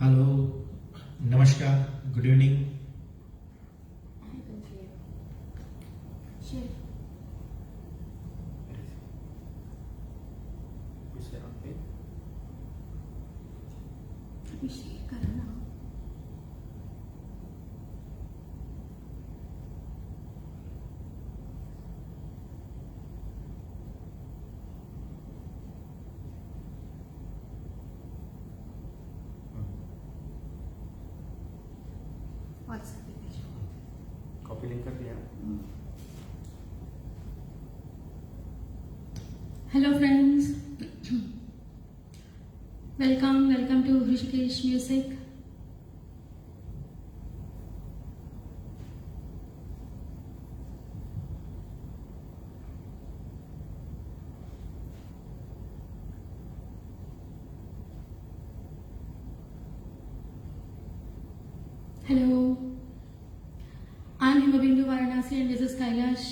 Hello, नमस्कार, good evening. Copy link कर दिया। Hello friends, welcome to Hrishikesh Music. Hello, I'm Himabindu Varanasi and this is Kailash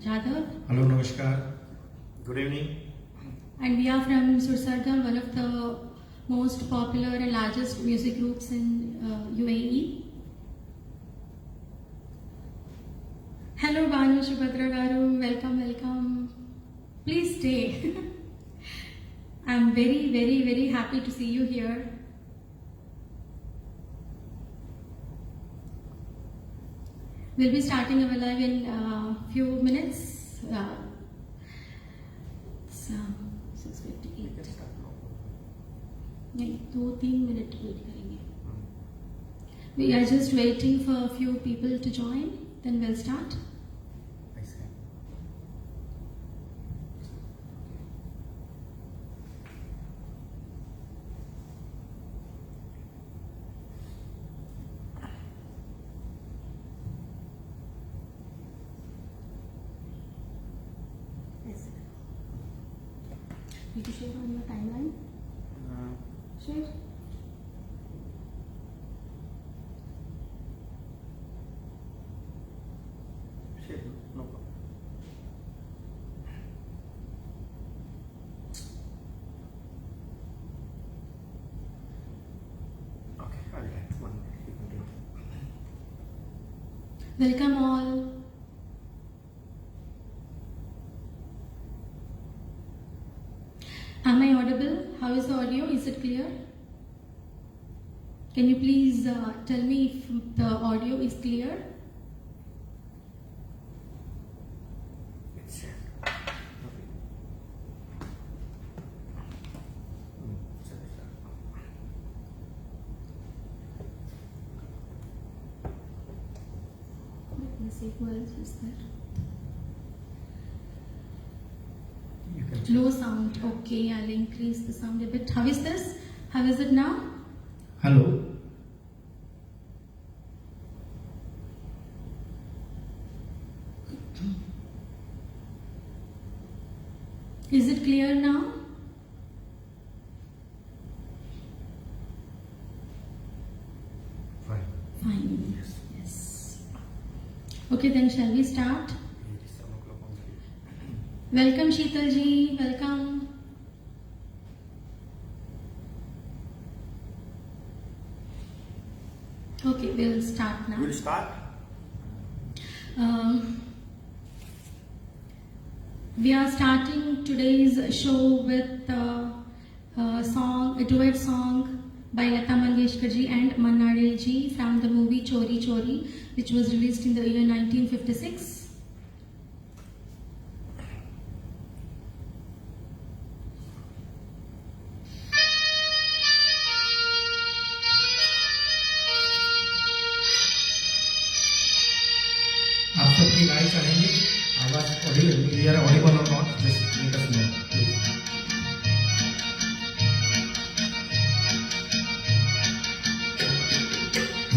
Jadhav. Hello, नमस्कार, good evening. And we are from Sursargam, one of the most popular and largest music groups in UAE. Hello Banu Subhadra Garu, welcome. Please stay. I'm very happy to see you here. We'll be starting our live in a few minutes. It's 6:58. नहीं 2-3 minute wait करेंगे. We are just waiting for a few people to join. Then we'll start. Need to share on your timeline. Share. No problem. Okay, I'll get one. You can do it. Welcome all. Am I audible? How is the audio? Is it clear? Can you please tell me if the audio is clear? It's Let me see who else is there. you can Low sound. Okay, I'll increase the sound a bit. How is this? How is it now? Hello, Is it clear now? Fine. Fine. Yes. Okay, then shall we start? 7 o'clock only. Welcome Sheetal ji. Welcome. Okay, we'll start now. We'll start. We are starting today's show with a duet song by Lata Mangeshkar ji and Manna Dey ji from the movie Chori Chori, which was released in the year 1956. आप सबकी राय चाहेंगे, आवाज clear Audible और not, just let us know please.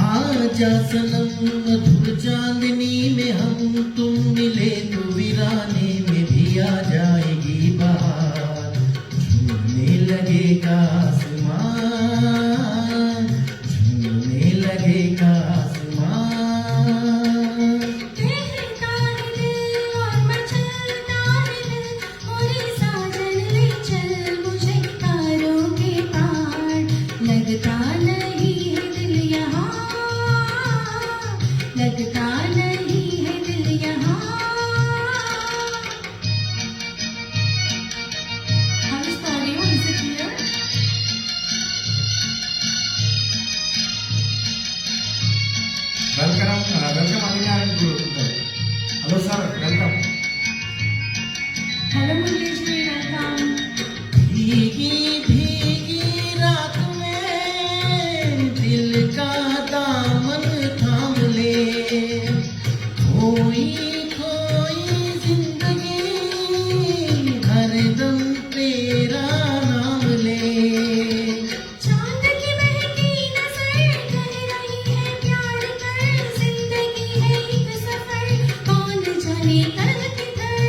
आजा सनम मधुर चांदनी में हम तुम मिले तो वीराने में भी आ जाएगी बहार। झूमने लगेगा आसमान, झूमने लगेगा आसमान। कहता है दिल और मचलता है दिल, मोरे साजन ले चल मुझे तारों के पार। लगता नहीं Hello Mangesh ji, welcome. भीगी भीगी रात में दिल का दामन थाम ले, खोई खोई जिंदगी हरदम तेरा नाम ले। चांद की महकी नजर कह रही है प्यार कर, जिंदगी है एक सफर, कौन जाने कल किधर।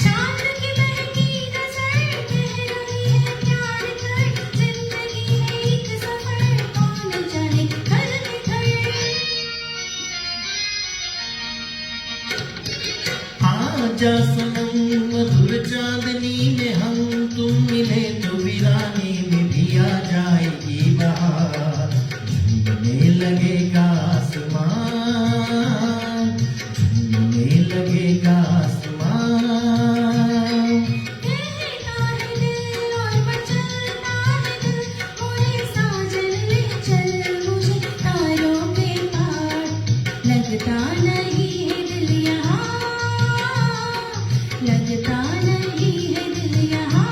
चांद की महकी नजर कह रही है प्यार कर, जिंदगी है एक सफर, कौन जाने कल किधर। आजा सनम मधुर चांदनी में हम तुम मिले तो वीराने में भी आ जाएगी बहार। झूमने लगेगा आसमान, झूमने लगेगा आसमान। कहता है दिल और मचलता है दिल, मोरे साजन ले चल मुझे तारों के पार। लगता नहीं है दिल यहाँ, लगता नहीं है दिल यहाँ।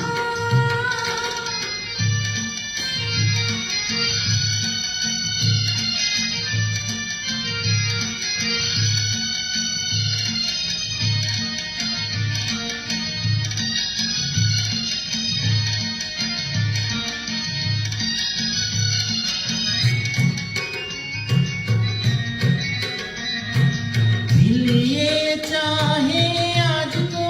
दिल ये चाहे आज तो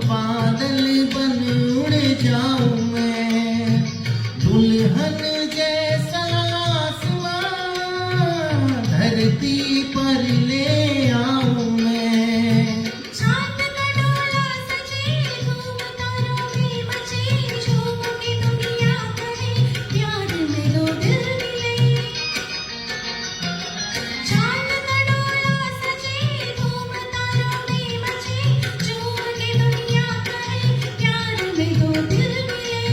बादल बन उड़ जाऊं मैं, दुल्हन जैसा आसमां धरती पर ले आऊं मैं। चांद का डोला सजे धूम तारों में मचे, झूम के दुनिया कहे प्यार में दो दिल मिले। चांद का डोला सजे धूम तारों में मचे, झूम के दुनिया कहे प्यार में दो दिल मिले।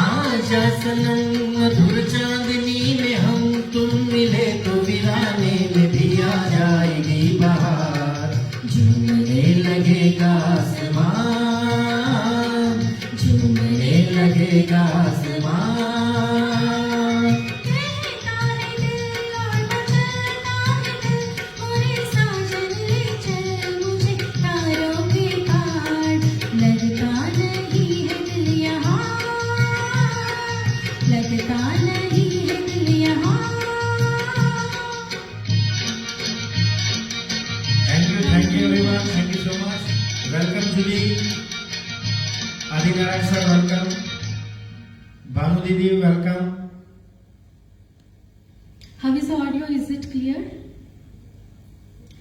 आजा सनम मधुर चांदनी में हम तुम मिले तो वीराने में भी आ जाएगी बहार। झूमने लगेगा आसमान, झूमने लगेगा आसमान। कहता है दिल और मचलता है दिल, मोरे साजन ले चल मुझे तारों के पार। लगता नहीं है दिल यहाँ, लगता नहीं है दिल यहाँ। Thank you everyone. Thank you so much. Welcome Julie. Adhikaran sir, welcome. Banu Didi, welcome. How is the audio? Is it clear?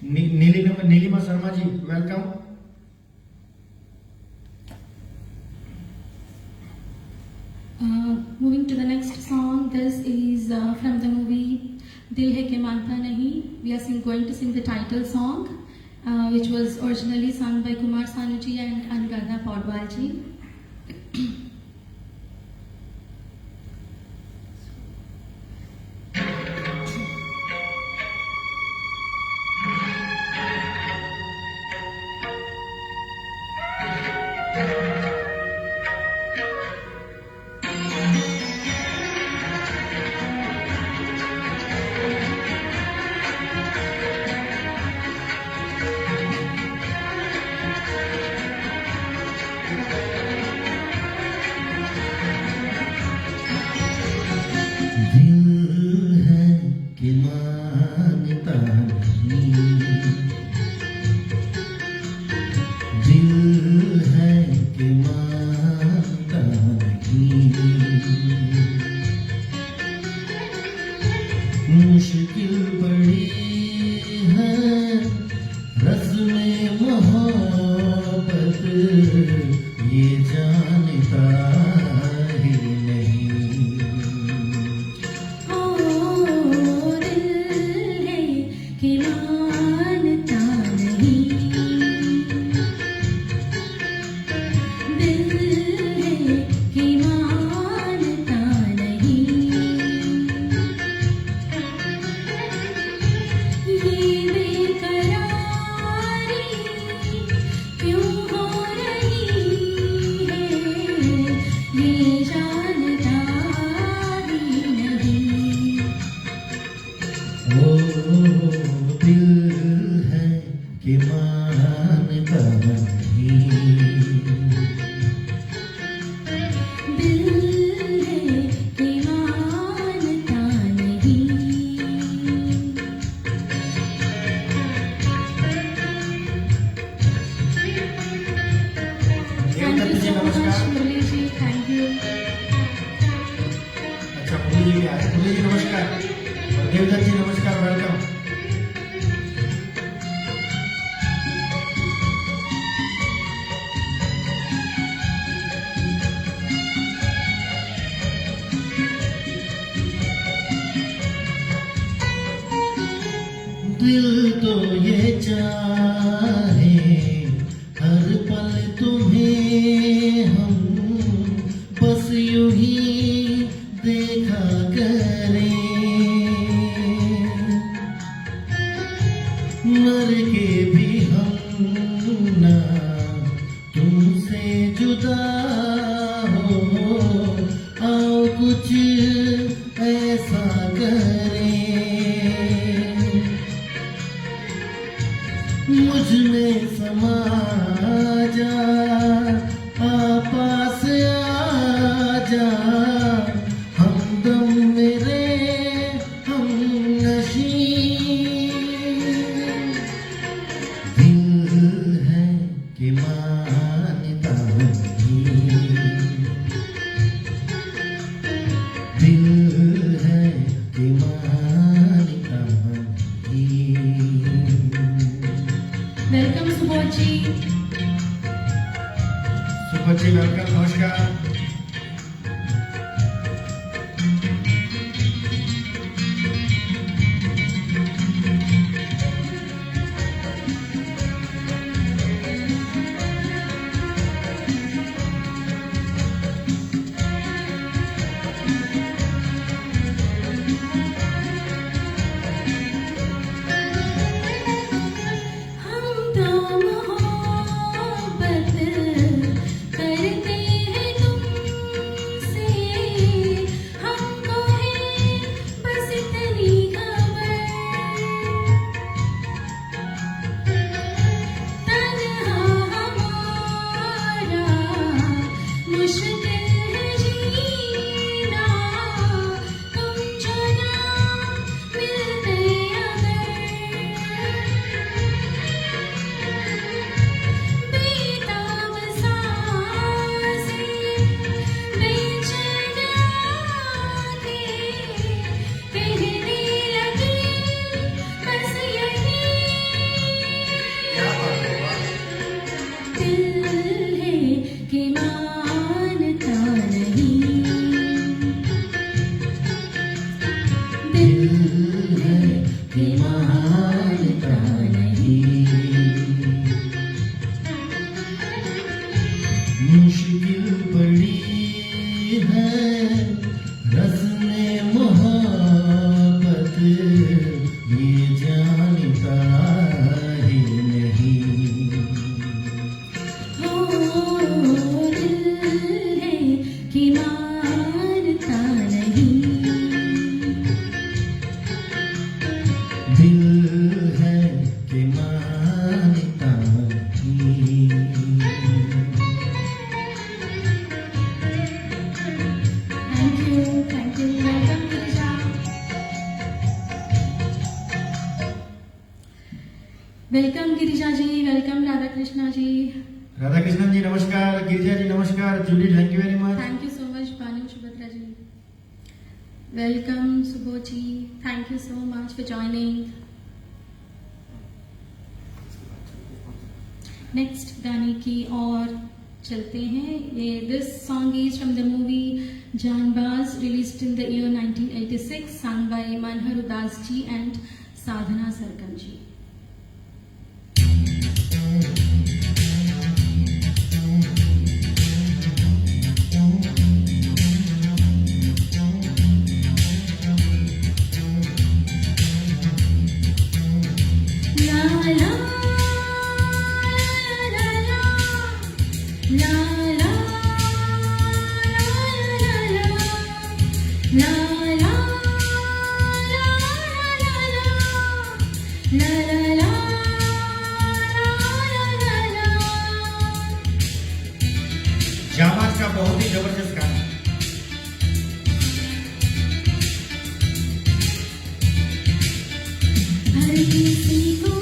Nilima Sharma ji, welcome. Moving to the next song, this is from the movie Dil Hai Ke Manta Nahi. We are going to sing the title song, which was originally sung by Kumar Sanuji and Anuradha Paudwal ji. मुश्किल बड़ी है रस्म मोहब्बत, ये जानता ही नहीं। ओ दिल है कि मानता नहीं, दिल है कि मानता नहीं। देवदत्त जी नमस्कार, वेलकम। दिल तो ये चाहे हर पल तुम्हें हम बस यूं ही देखा करें, मर के भी हम ना तुमसे जुदा हो, आओ कुछ ऐसा करें, मुझ में समा जा, पास आ जा, हमदम मेरे हम नशी, दिल है कि मानता नहीं, दिल है कि मानता नहीं। वेलकम सुबोध जी। सुबोध जी वेलकम, नमस्कार। हम तो मोहब्बत करते हैं तुमसे, हमको है बस इतनी खबर, तन्हा हमारा मुश्किल है जीना, तुम जो ना मिलते बेताब सांसें बेचैन आंखें कहने लगी बस यही, क्या बात है, वाह। दिल है कि मानता नहीं, दिल है कि मानता नहीं। मुश्किल बड़ी है रस्मे मोहब्बत, ये जानता ही नहीं, हो दिल है कि मानता नहीं, दिल है कि मानता नहीं। Thank you, thank you. Welcome Girija. Welcome Girija ji, welcome Radha Krishna ji. Radha Krishnan ji नमस्कार, गिरिजा जी नमस्कार, Julie thank you very much. Thank you so much Bhanu Subhadra ji. Welcome Subodh ji, thank you so much for joining. Next गाने की और चलते हैं। ये this song is from the movie Janbaaz, released in the year 1986, sung by Manhar Udhas ji and Sadhana Sargam जी। ला ला ला ला ला ला ला जाबाज का बहुत ही जबरदस्त गाना। हर किसी को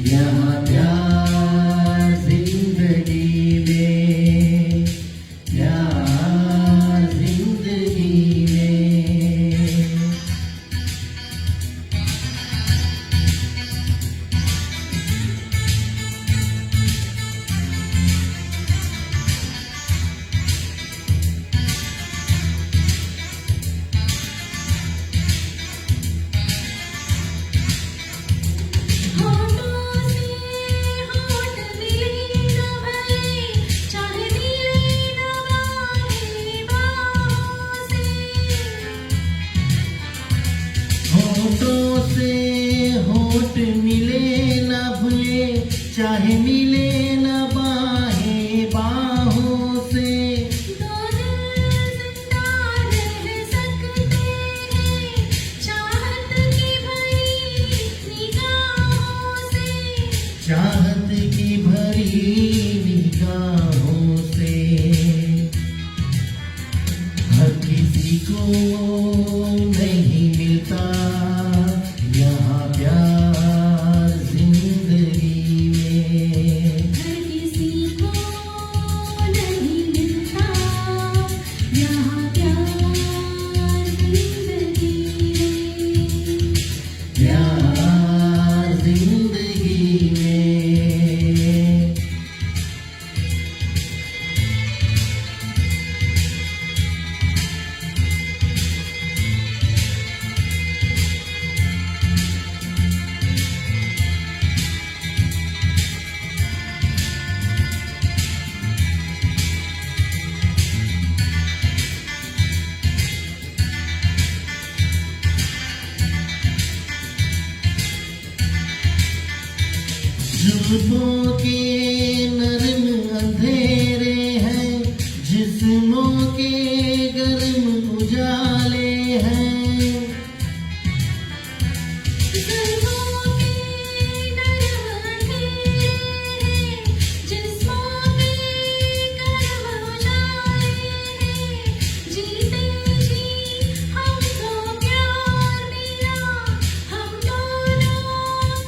यहाँ प्यार जिंदगी में, प्यार जिंदगी में। होठों से होठ मिले न भले, चाहे मिले न बाहें बाहों से। होठों से होठ मिले न भूले, चाहे मिले न बाहें बाहों से। दो दिल जिंदा रह सकते हैं, चाहत की भरी निगाहों से। चाहत की भरी निगाहों से। हर किसी को नहीं मिलता यहाँ प्यार जिंदगी में। हर किसी को नहीं मिलता यहाँ प्यार जिंदगी में। प्यार जिंदगी में। जुल्फों के नरम अंधेरे हैं, जिस्मों के गर्म उजाले हैं। जुल्फों के नरम अंधेरे हैं, जिस्मों के गर्म उजाले हैं। जीते जी हमको प्यार मिला, हम दोनों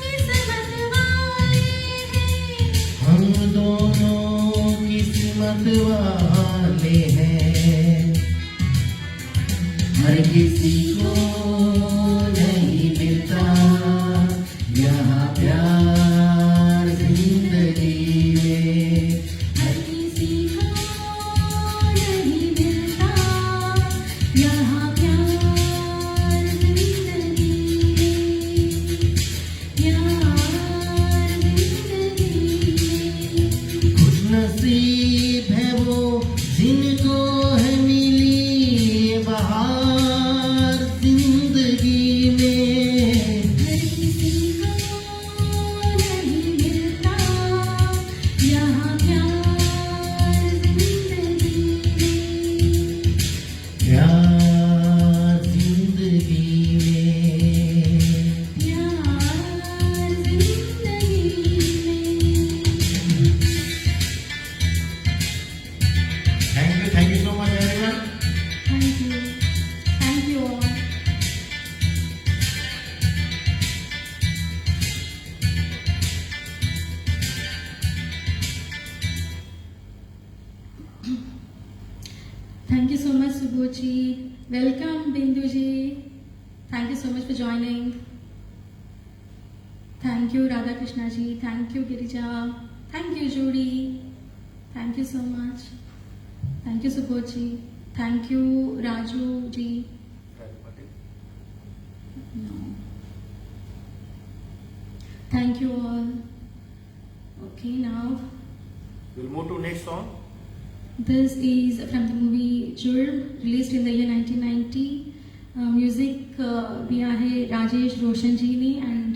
किस्मत वाले हैं। हम दोनों किस्मत वाले हैं। हर किसी को नहीं मिलता यहाँ प्यार जिंदगी में। हर किसी को नहीं मिलता यहाँ प्यार जिंदगी में। प्यार जिंदगी में। खुशनसीब है वो जिनको है मिली ये बहार जिंदगी में। हर किसी को नहीं मिलता यहाँ प्यार जिंदगी में। प्यार जिंदगी में। प्यार जिंदगी में। Thank you so much everyone. Thank you all. Thank you so much, Subhoji. Welcome, Binduji. Thank you so much for joining. Thank you, Radha Krishna ji. Thank you, Girija. Thank you, Judy. Thank you so much. Thank you, Subhoji. Thank you, Raju ji. No. Thank you all. Okay, now We'll move to next song. this is from the movie Jurm, released in the year 1990. Music दिया है राजेश रोशन जी ने and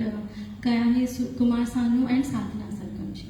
गाया है Kumar Sanu and Sadhana Sargam जी.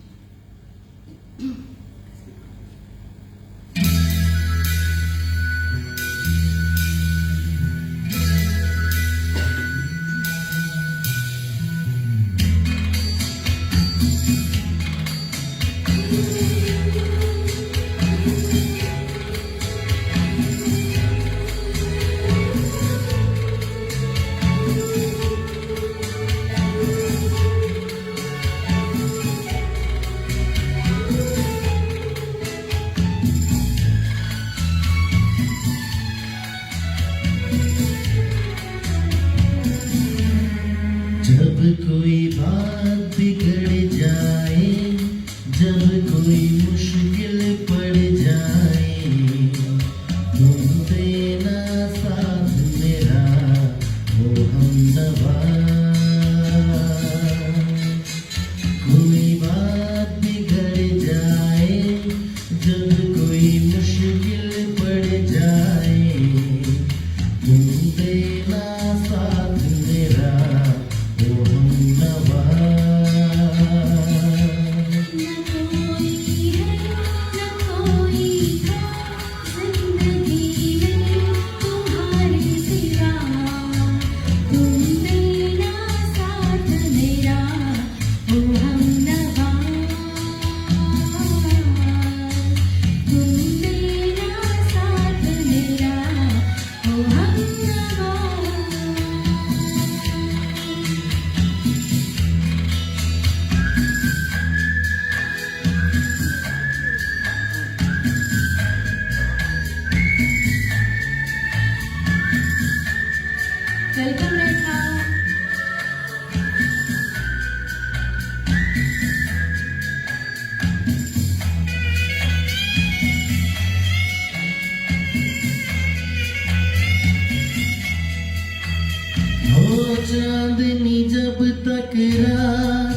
इकरार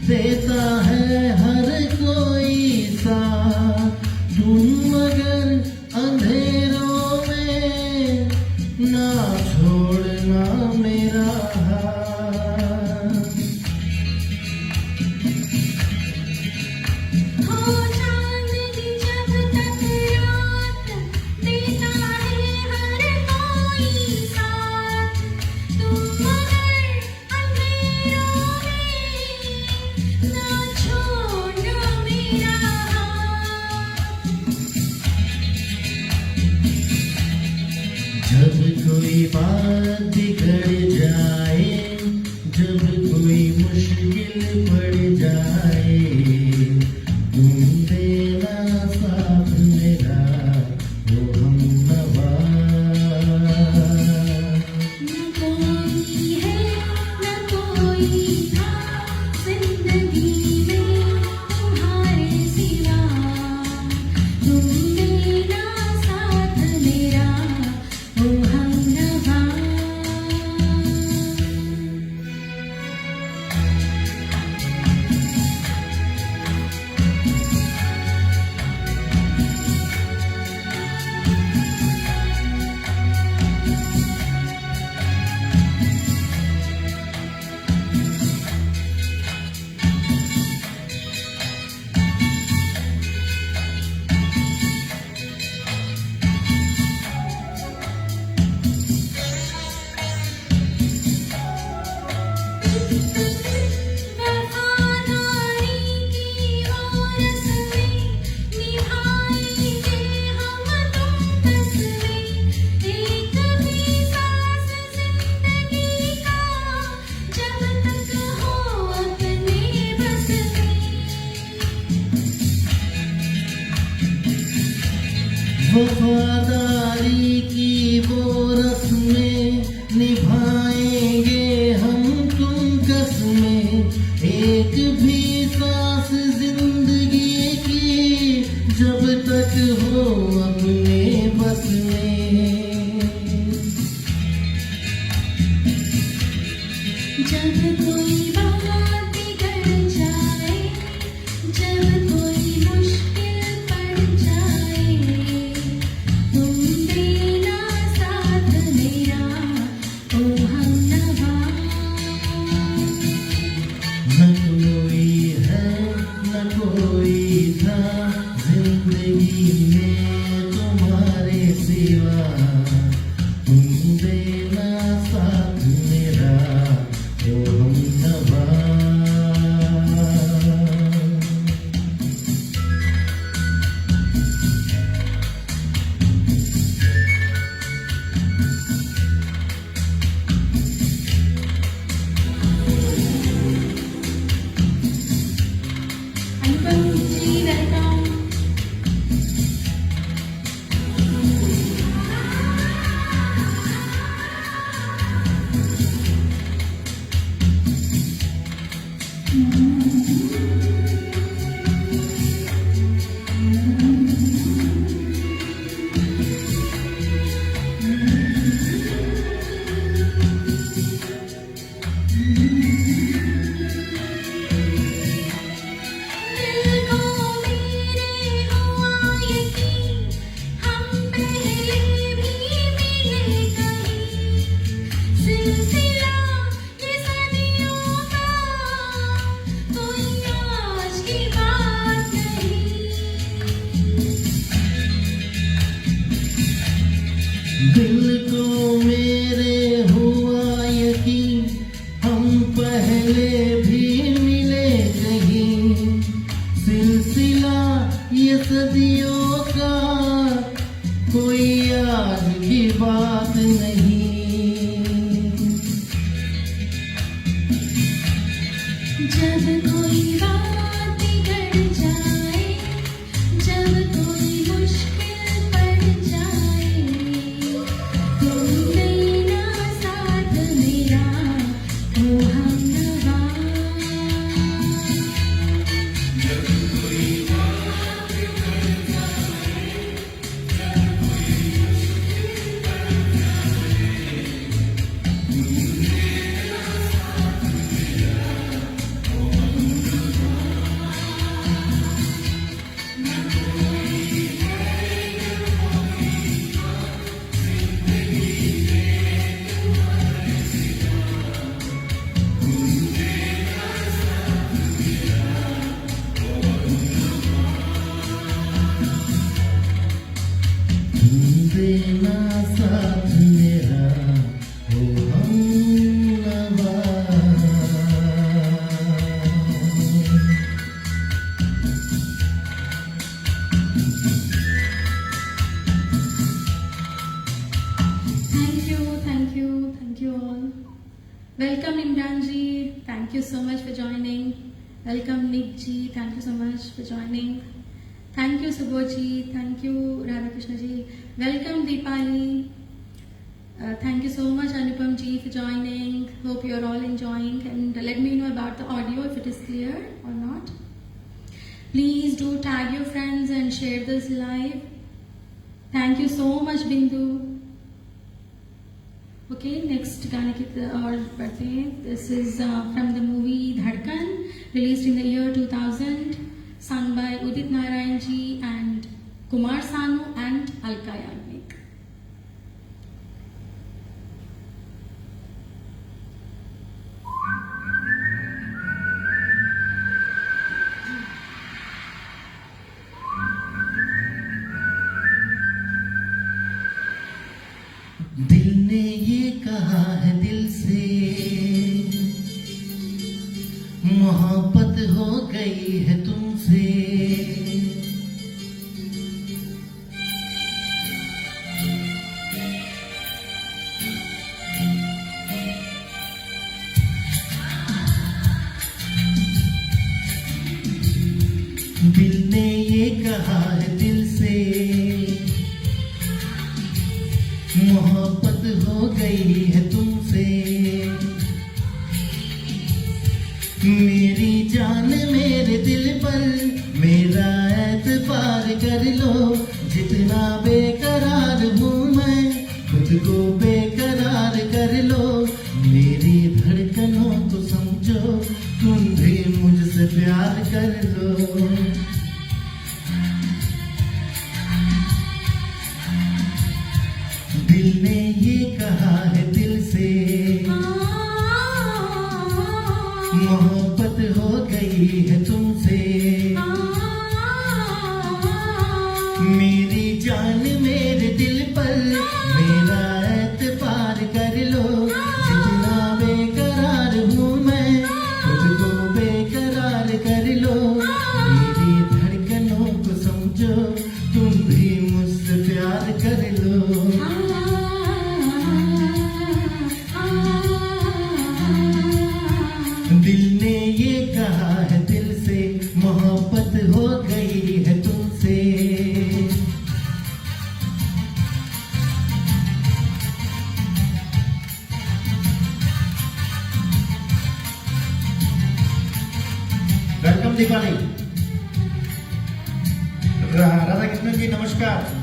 देता है हर कोई साथ, तुम मगर अंधेरों में ना छोड़ना मेरा हाथ। हो चांदनी जब तक रात देता है हर कोई साथ, तुम मगर अंधेरों में ना छोड़ना मेरा हाथ। जब कोई बात बिगड़ जाए, जब कोई मुश्किल पड़ जाए, तुम देना साथ मेरा वो हमनवा। न कोई है न कोई था जिंदगी में तुम्हारे सिवा, तुम देना साथ मेरा ओ हमनवा। वफादारी की वो रस्में निभाएंगे हम तुम कसमें, एक भी सांस जिंदगी का जब तक हो अपने बस में। वफादारी की वो रस्में निभाएंगे हम तुम कसमें, एक भी सांस जिंदगी की जब तक हो अपने बस में। जब कोई बात बिगड़ जाए, जब कोई मुश्किल पड़ जाए, तुम देना Thank you so much for joining. Welcome Nick ji. Thank you so much for joining. Thank you Subodh ji. Thank you Radhakrishna ji. Welcome Deepali. Thank you so much Anupam ji for joining. Hope you are all enjoying, and let me know about the audio if it is clear or not. Please do tag your friends and share this live. Thank you so much Bindu. Okay, next गाने की और बढ़ते हैं. This is from the movie Dhadkan, released in the year 2000, sung by Udit Narayan ji and Kumar Sanu and Alka Yagnik. दिल ने ये कहा है दिल से, मोहब्बत हो गई है तुमसे. दिल ने ये कहा है दिल से, मोहब्बत हो गई है तुमसे. मेरी जान मेरे दिल पर मेरा एतबार कर लो. जितना बेकरार हूँ मैं खुद को बेकरार कर लो. मेरी धड़कनों को समझो, तुम भी मुझसे प्यार कर लो. दिल ने ये कहा है दिल से, मोहब्बत हो गई है तुमसे. मेरी जान मेरे दिल पर मेरा एतबार कर लो. जितना बेकरार हूँ मैं खुद को बेकरार कर लो. मेरी धड़कनों को समझो, तुम भी मुझसे प्यार कर लो. दिल ने ये कहा है दिल से, मोहब्बत हो गई है तुमसे. वेलकम दीपाली. राधा कृष्ण जी नमस्कार.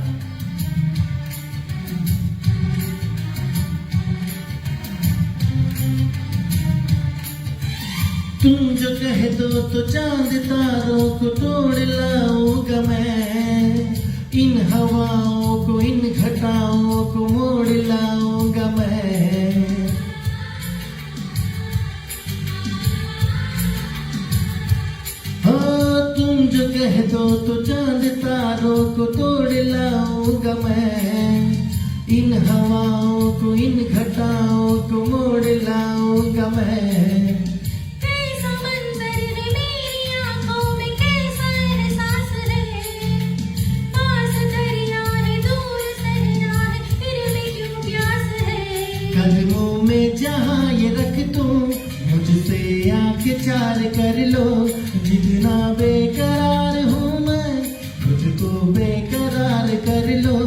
तुम जो कह दो तो चांद तारों को तोड़ लाऊंगा मैं. इन हवाओं को इन घटाओं को मोड़ लाऊंगा मैं. हाँ, तुम जो कह दो तो चांद तारों को तोड़ लाऊंगा मैं. इन हवाओं को इन घटाओं को मोड़ लाऊंगा मैं. कदमों में जहाँ ये रख दूं, मुझसे आंखें चार कर लो. जितना बेकरार हूँ मैं खुद को बेकरार कर लो.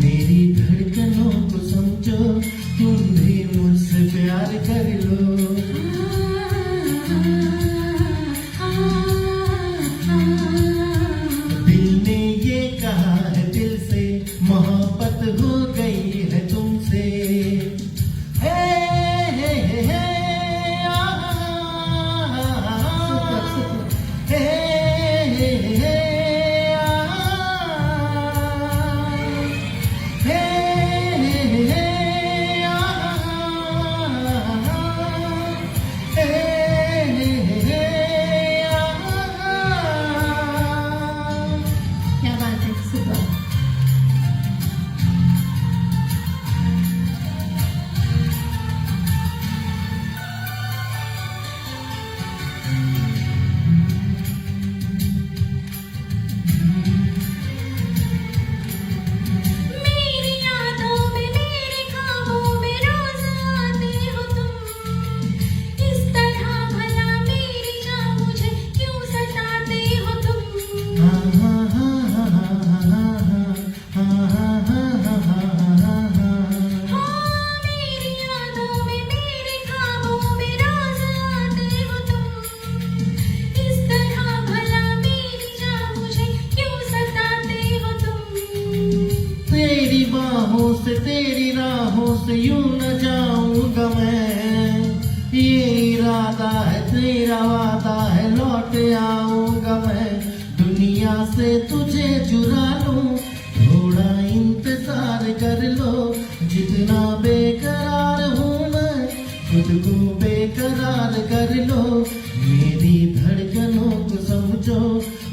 मेरी धड़कनों को समझो, तुम भी मुझसे प्यार कर लो. दिल ने ये कहा है दिल से, मोहब्बत हो गई है तुमसे. Super, super. आऊंगा मैं, दुनिया से तुझे चुरा लूं, थोड़ा इंतजार कर लो, जितना बेकरार हूँ मैं, खुद को बेकरार कर लो, मेरी धड़कनों को समझो,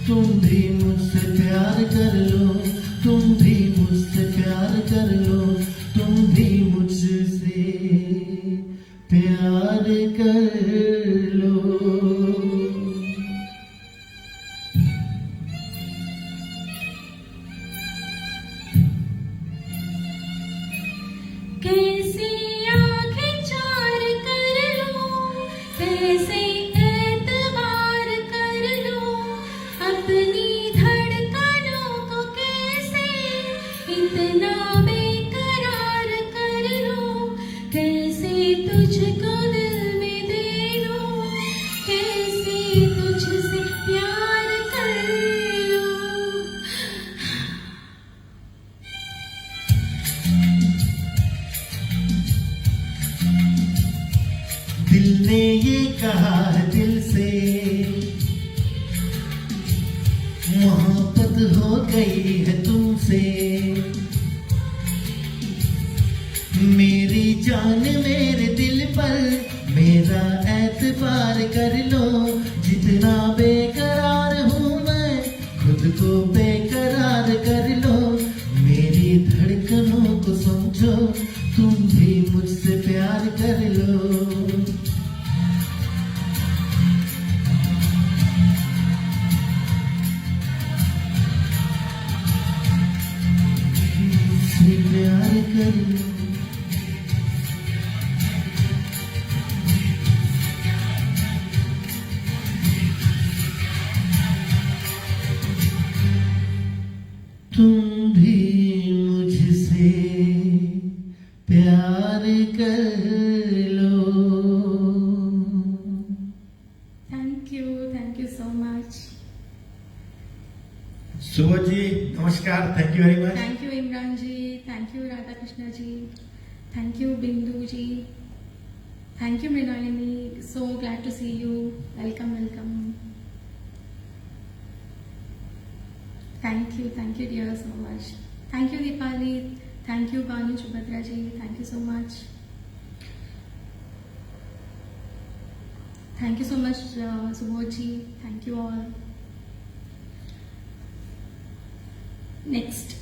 तुम भी मुझसे प्यार कर लो, तुम भी मुझसे प्यार कर लो, तुम भी मुझसे प्यार कर लो। कैसे आंखें चार कर लूं, कैसे एतबार कर लूं, अपनी धड़कनों को कैसे इतना बेकरार कर लूं, कैसे तुझको दिल में दे दूं, कैसे तुझसे प्यार कर लूं। दिल ने ये कहा है दिल से, मोहब्बत हो गई है तुमसे, मेरी जान मेरे दिल पर मेरा एतबार कर लो, जितना बेकरार हूँ मैं, खुद को बेकरार कर लो, मेरी धड़कनों को समझो, तुम भी मुझसे प्यार कर लो। मुझसे प्यार कर लो। तुम भी मुझसे प्यार कर लो। Thank you so much. Subodh जी नमस्कार, thank you very much. Thank you Imran ji, thank you Radha Krishna ji, thank you Bindu ji, thank you Mrinalini, so glad to see you. Welcome. Thank you dear so much. Thank you Deepali, thank you Banu Subhadra ji, thank you so much. Thank you so much Subodh ji, thank you all. Next,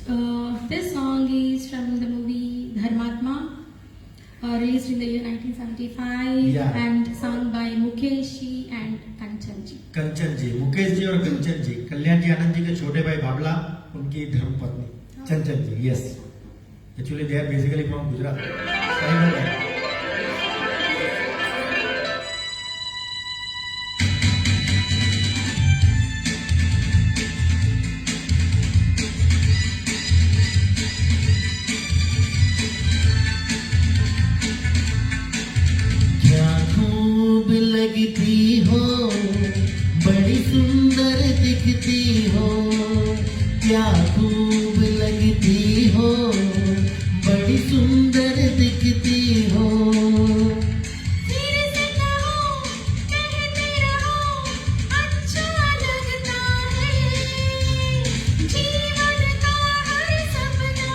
this song is from the movie Dharmatma, released in the year 1975 Yeah. and sung by Mukesh ji and Kanchan ji. कंचन जी, मुकेश जी और कंचन जी, कल्याण जी आनंद जी के छोटे भाई बाबला, उनकी धर्मपत्नी Chanchal ji. Yes, actually they are basically from Gujarat. क्या खूब लगती हो, बड़ी सुंदर दिखती हो, क्या खूब लगती हो, बड़ी सुंदर दिखती हो। फिर से कहो, कहते रहो, अच्छा लगता है, जीवन का हर सपना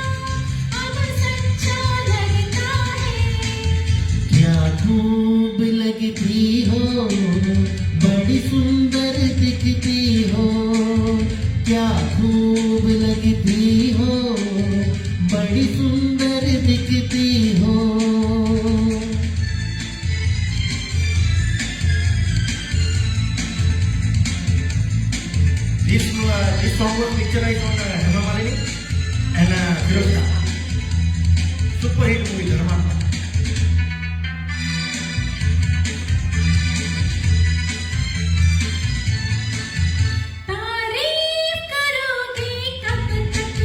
अब सच्चा लगता है। क्या खूब लगती हो, बड़ी सुंदर दिखती हो, क्या खूब लगती हो, बड़ी सुंदर दिखती हो। This song was picturized on Hema Malini and Firoz Khan. Super hit movie Dharmatma. तारीफ करोगे कब तक,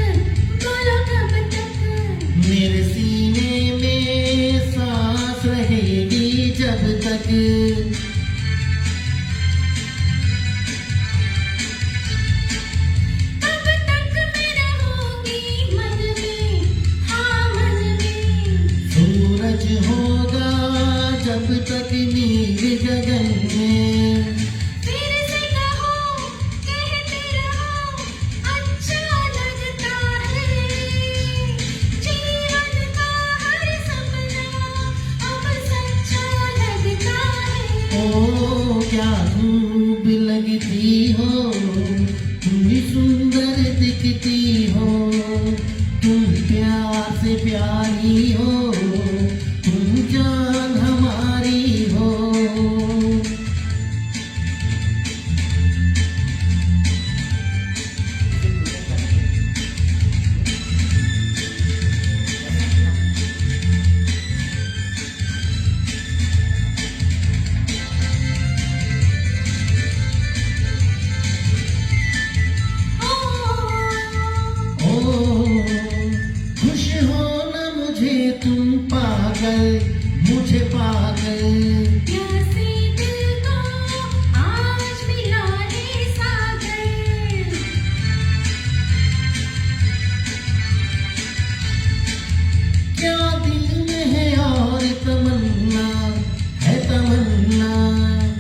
बोलो कब तक, मेरे सीने में सांस रहेगी जब तक, कब तक मैं रहूंगी मन में, हाँ मन में, सूरज हो, तुम भी सुंदर दिखती हो, तुम प्यार से प्यारी हो, तुम जान हमारी हो। ओ खुश हो ना मुझे तुम पागल, मुझे पागल। प्यासे दिल को आज मिला है सागर। क्या दिल में है और तमन्ना, है तमन्ना।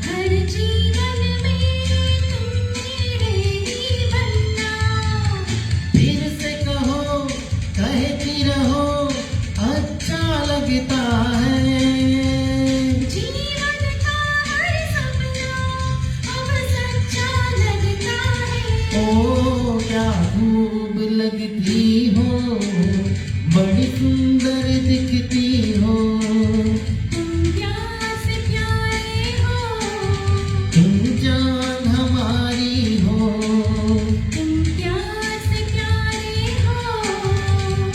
हर जीवन में तुम मेरे ही बनना। फिर से कहो, कहती रहो, अच्छा लगता है। जीवन का हर सपना अब सच्चा लगता है। ओ क्या खूब लगती हो, बड़ी सुंदर दिखती हो, तुम प्यार से प्यारे हो, तुम जान हमारी हो, तुम प्यार से प्यारे हो।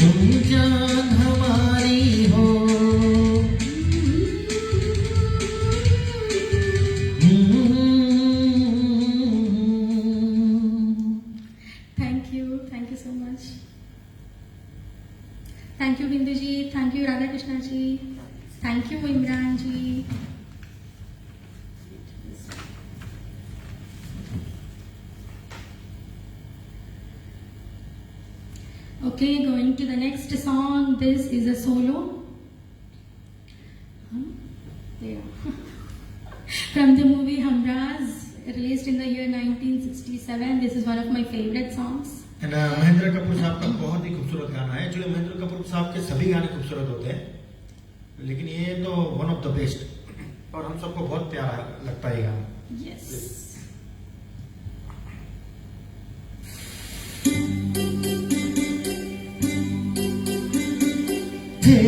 तुम जान हमारी हो। Thank you so much. Thank you Bindu ji, thank you Radha Krishna ji, thank you Imran ji. Okay, going to the next song. This is a solo. Yeah. From the movie Hamraz, released in the year 1967. This is one of my favorite songs. And Mahendra Kapoor साहब का बहुत ही खूबसूरत गाना है। Actually Mahendra Kapoor साहब के सभी गाने खूबसूरत होते हैं, लेकिन ये तो वन ऑफ द बेस्ट और हम सबको बहुत प्यारा लगता है ये गाना। Yes. हे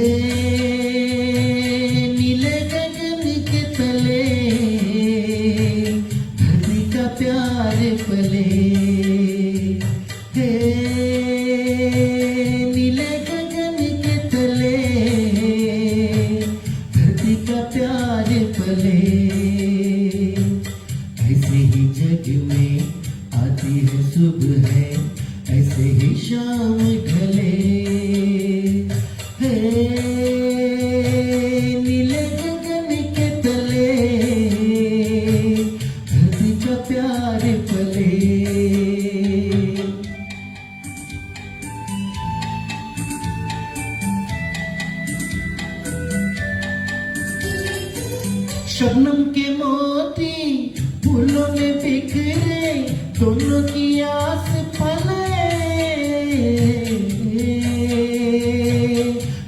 नीले गगन के तले, धरती का प्यार पले। हे नीले गगन के तले, धरती का प्यार पले। ऐसे ही जग में आती है सुबह है, ऐसे ही शाम ढले। हे नीले गगन के तले, धरती का प्यार पले। शबनम के मोती फूलों में बिखरे, दोनों की आस फले।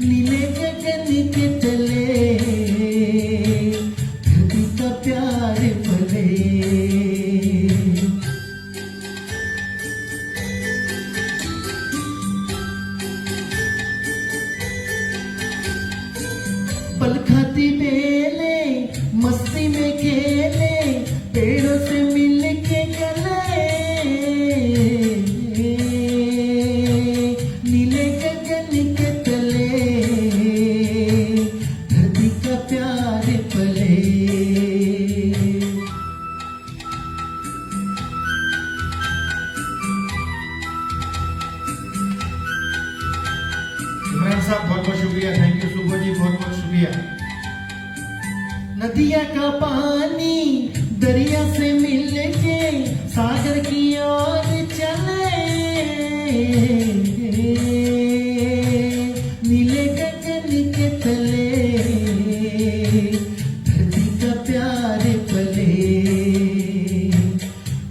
नीले गगन के तले, धरती का प्यार पले। पल खाती बेले, मस्ती में खेले, पेड़ों से मिल के गले। नीले गगन के तले, धरती का प्यार पले। इमरान साहब बहुत बहुत शुक्रिया। थैंक यू सुबह जी, बहुत बहुत शुक्रिया। नदिया का पानी दरिया से मिल के सागर की ओर चले। नीले गगन के तले, धरती का प्यार पले।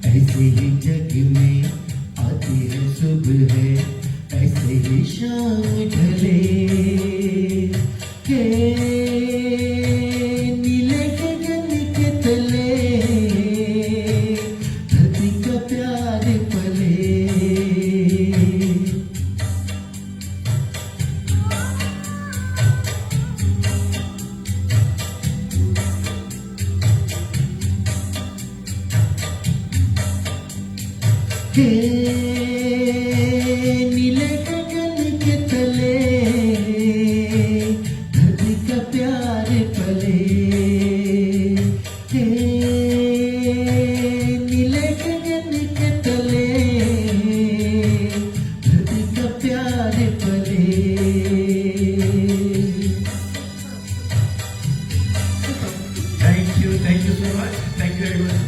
ऐसे ही जग में आती है सुबह है, ऐसे ही शाम ढले। के नीले गगन के तले, धरती का प्यार पले हे नीले गगन के तले धरती का प्यार पले हे नीले गगन के तले धरती का प्यार पले Thank you so much. Thank you very much.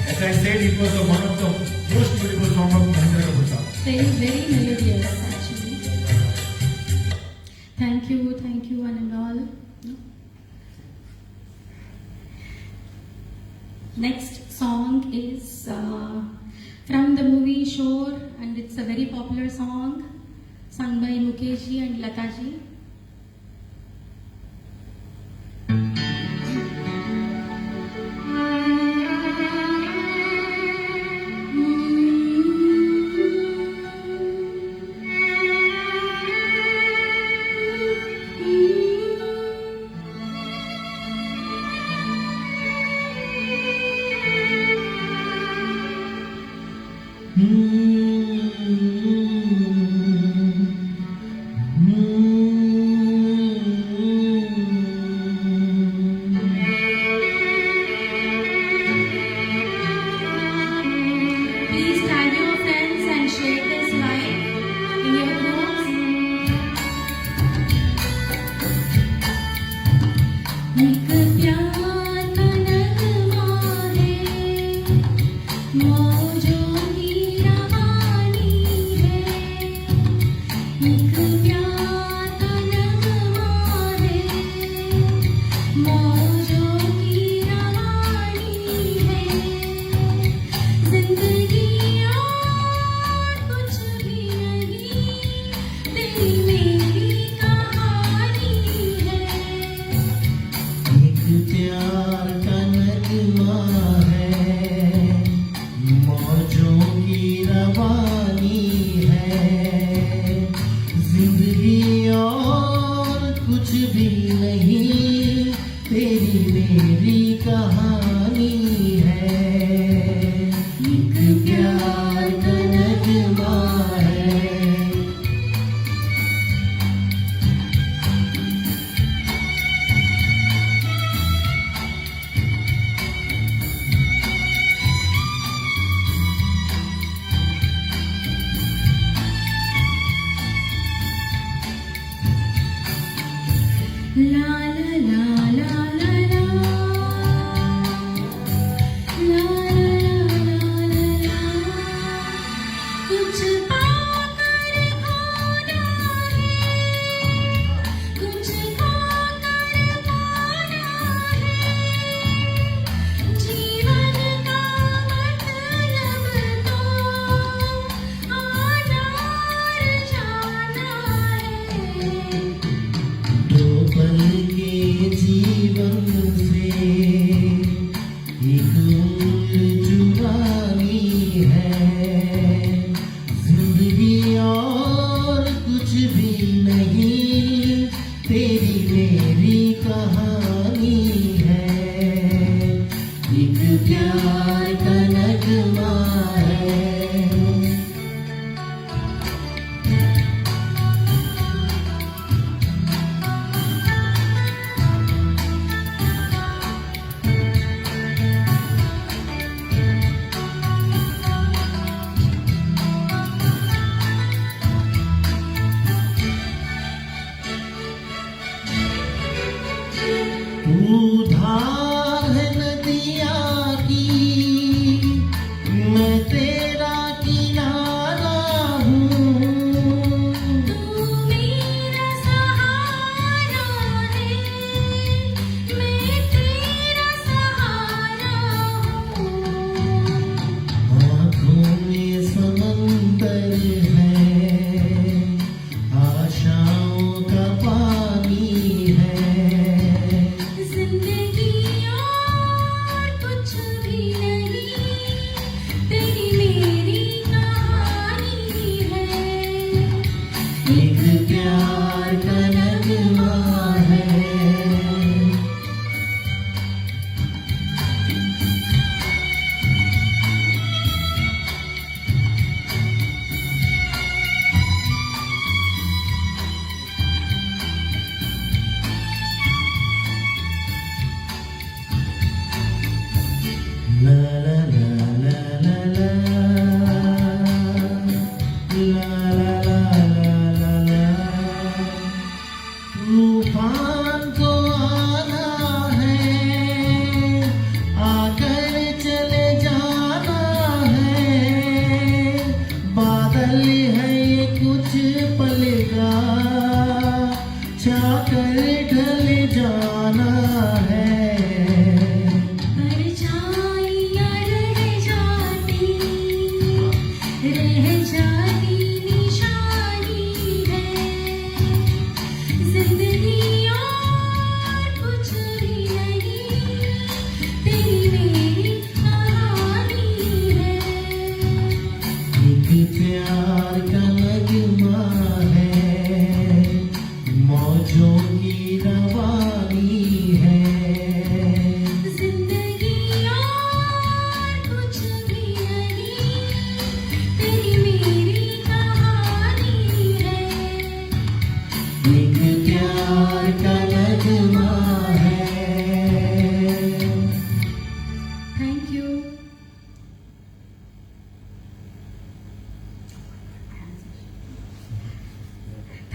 As I said, it was one of the most beautiful songs of Mahendra Kapoor Saab. Very, very melodious actually. Thank you one and all. Next song is from the movie Shore, and it's a very popular song sung by Mukesh ji and Lata ji.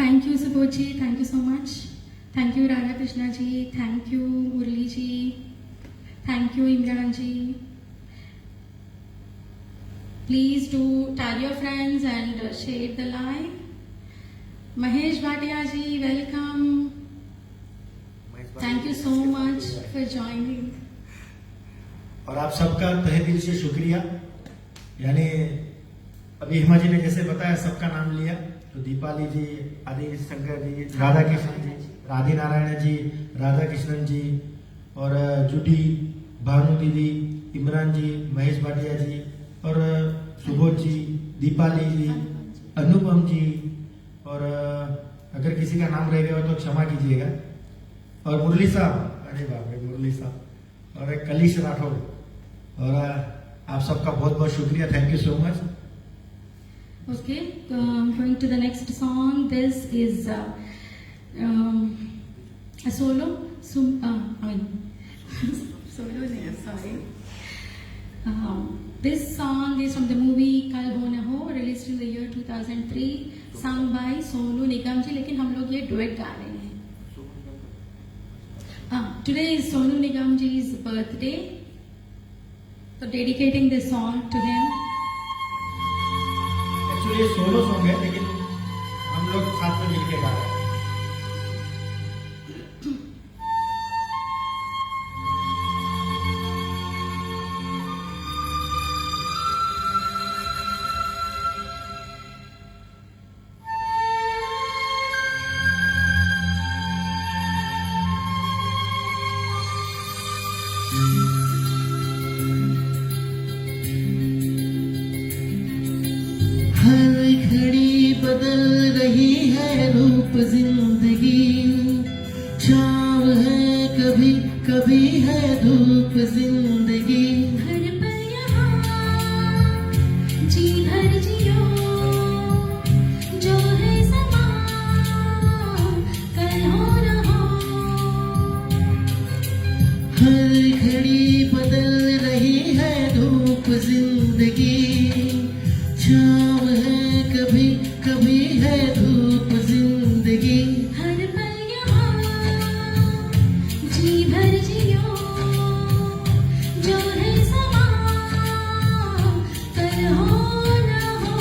Thank you, Subodh ji. Thank you so much. Thank you, Radha Krishna ji. Thank you, Murli ji. Thank you, Imran ji. Please do tag your friends and share the live. Mahesh Bhatia ji, welcome. Thank you so much for joining. और आप सबका तहे दिल से शुक्रिया। यानी अभी हिमा जी ने जैसे बताया, सबका नाम लिया, तो दीपाली जी, आदि शंकर जी, राधा कृष्ण जी, राधी नारायण जी, राधा कृष्णन जी, और जूडी, भानु दीदी, इमरान जी, महेश भाटिया जी, और सुबोध जी, दीपाली जी, अनुपम जी, और अगर किसी का नाम रह गया हो तो क्षमा कीजिएगा, और मुरली साहब, अरे बाप रे मुरली साहब, और कलीश राठौर, और आप सबका बहुत बहुत शुक्रिया। Thank you so much. Okay, going to the next song. This is a solo. Solo name, sorry. This song is from the movie Kal Ho Na Ho, released in the year 2003, sung by Sonu Nigam ji. लेकिन हम लोग ये duet गा रहे हैं. Today is Sonu Nigam ji's birthday, so dedicating this song to him. Actually ये solo song है, लेकिन हम लोग साथ में मिलके गा रहे हैं। हर घड़ी बदल रही है रूप जिंदगी, छाँव है कभी कभी है धूप जिंदगी। हर पल यहाँ जी भर जियो, जो है समा कल हो न हो। हर घड़ी बदल रही है धूप जिंदगी, छाँव है कभी कभी है धूप जिंदगी। हर पल यहाँ जी भर जियो, जो है समा कल हो न हो।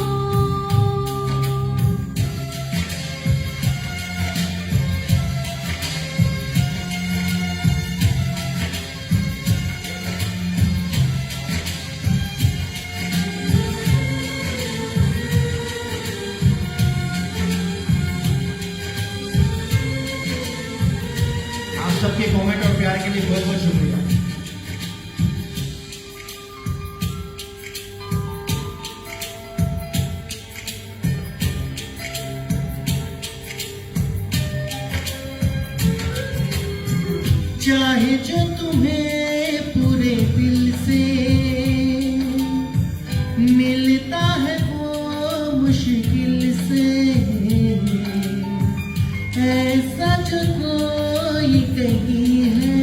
आप सबके कमेंट और प्यार के लिए बहुत बहुत शुक्रिया। चाहे जो तुम्हें पूरे दिल से मिलता है वो मुश्किल से, ऐसा जो कोई कहीं है,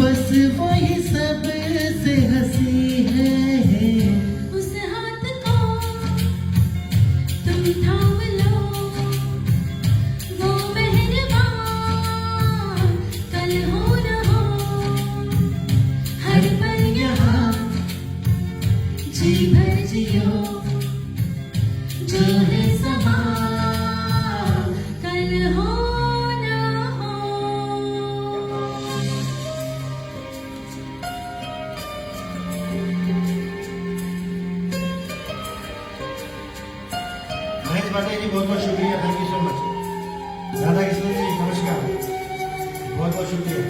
बस वही सबसे हंसी है। उस हाथ को तुम थाम लो, वो मेहरबान कल हो न हो। हर पल यहाँ जी भर जियो, जो है समा कल हो न हो। महेश भाटिया जी बहुत बहुत शुक्रिया। Thank you so much. Radha Krishna ji नमस्कार, बहुत बहुत शुक्रिया।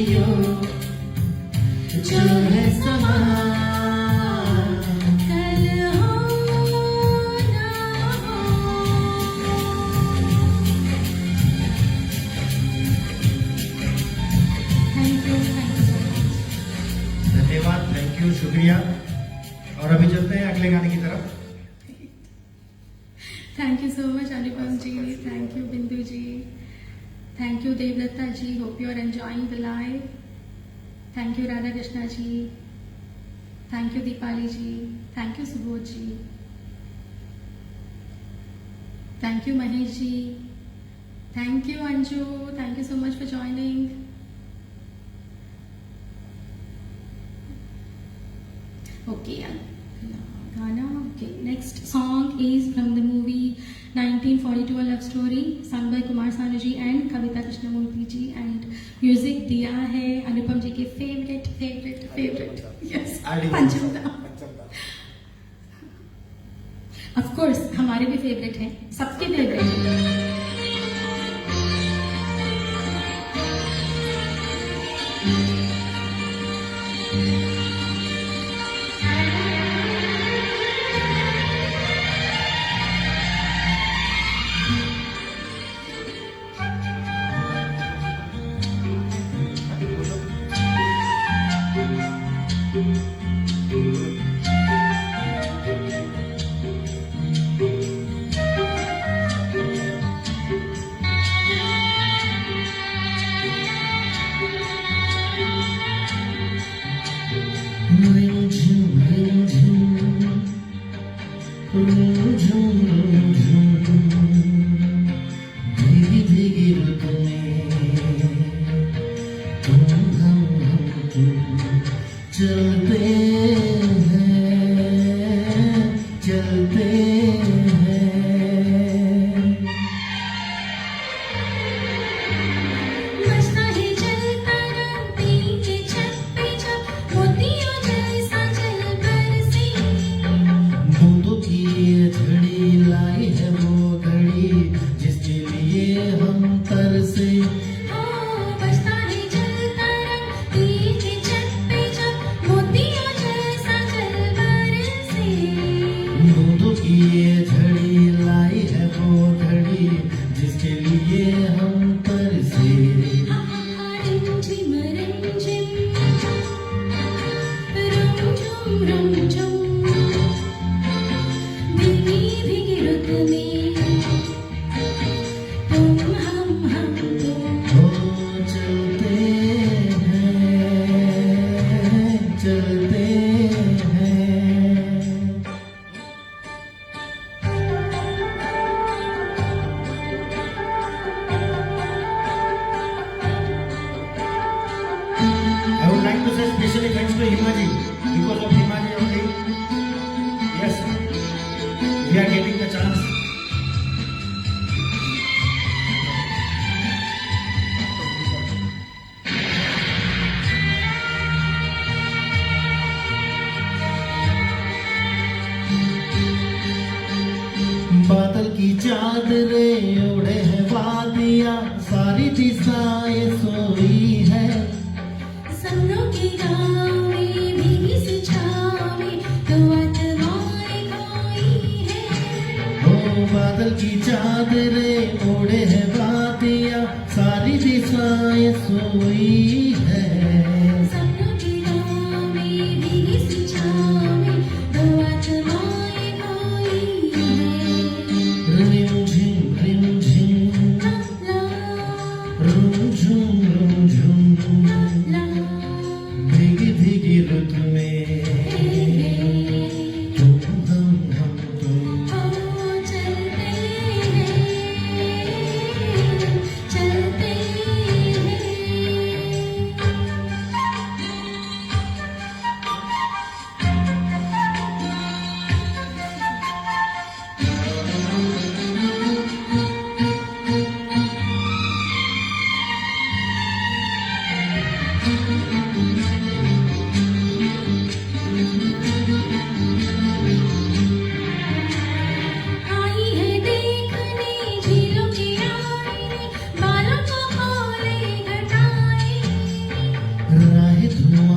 जियो जो है समा कल हो ना हो। Thank you so much. धन्यवाद, थैंक यू, शुक्रिया। और अभी चलते हैं अगले गाने की तरफ। Thank you so much, Anupam ji. Thank you, Bindu ji. Thank you, Devlata ji. Hope you are enjoying the live. Thank you, Radha Krishna ji. Thank you, Deepali ji. Thank you, Subodh ji. Thank you, Mahesh ji. Thank you, Anju. Thank you so much for joining. Okay, Ghana. Okay, next song is from the movie 1942 A Love Story, sung by Kumar Sanu ji and Kavita Krishnamurthy ji, and music दिया है अनुपम जी के favorite yes आदि पंचमदा। Of course हमारे भी favorite हैं, सबके favorite हैं। भीगी भीगी रुत में तुम हम चलते हैं बजता है जलता रंग पीन के छत पे जब मोतियों जैसा जल बरसे। बूंदों की ये झड़ी लाई है वो घड़ी जिसके लिए हम तरसे हो बजता है जलता रंग पीन के छत पे जब मोतियों जैसा जल बरसे। बूंदों की ये झड़ी लाई है वो घड़ी जिसके लिए हम तरसे रिमझिम रिमझिम रुमझुम रुमझुम भीगी भीगी रुत में तुम हम तुम। हो चलते हैं I would like to say specially thanks to Himaji. Because of Himaji only, yes, we are getting the chance. बादल की चादरें उड़े हैं वादियाँ सारी दिशाएं सोई है सपनों की गाँव में भीगी सी छाँव में तो अतवाएं खोई है। हो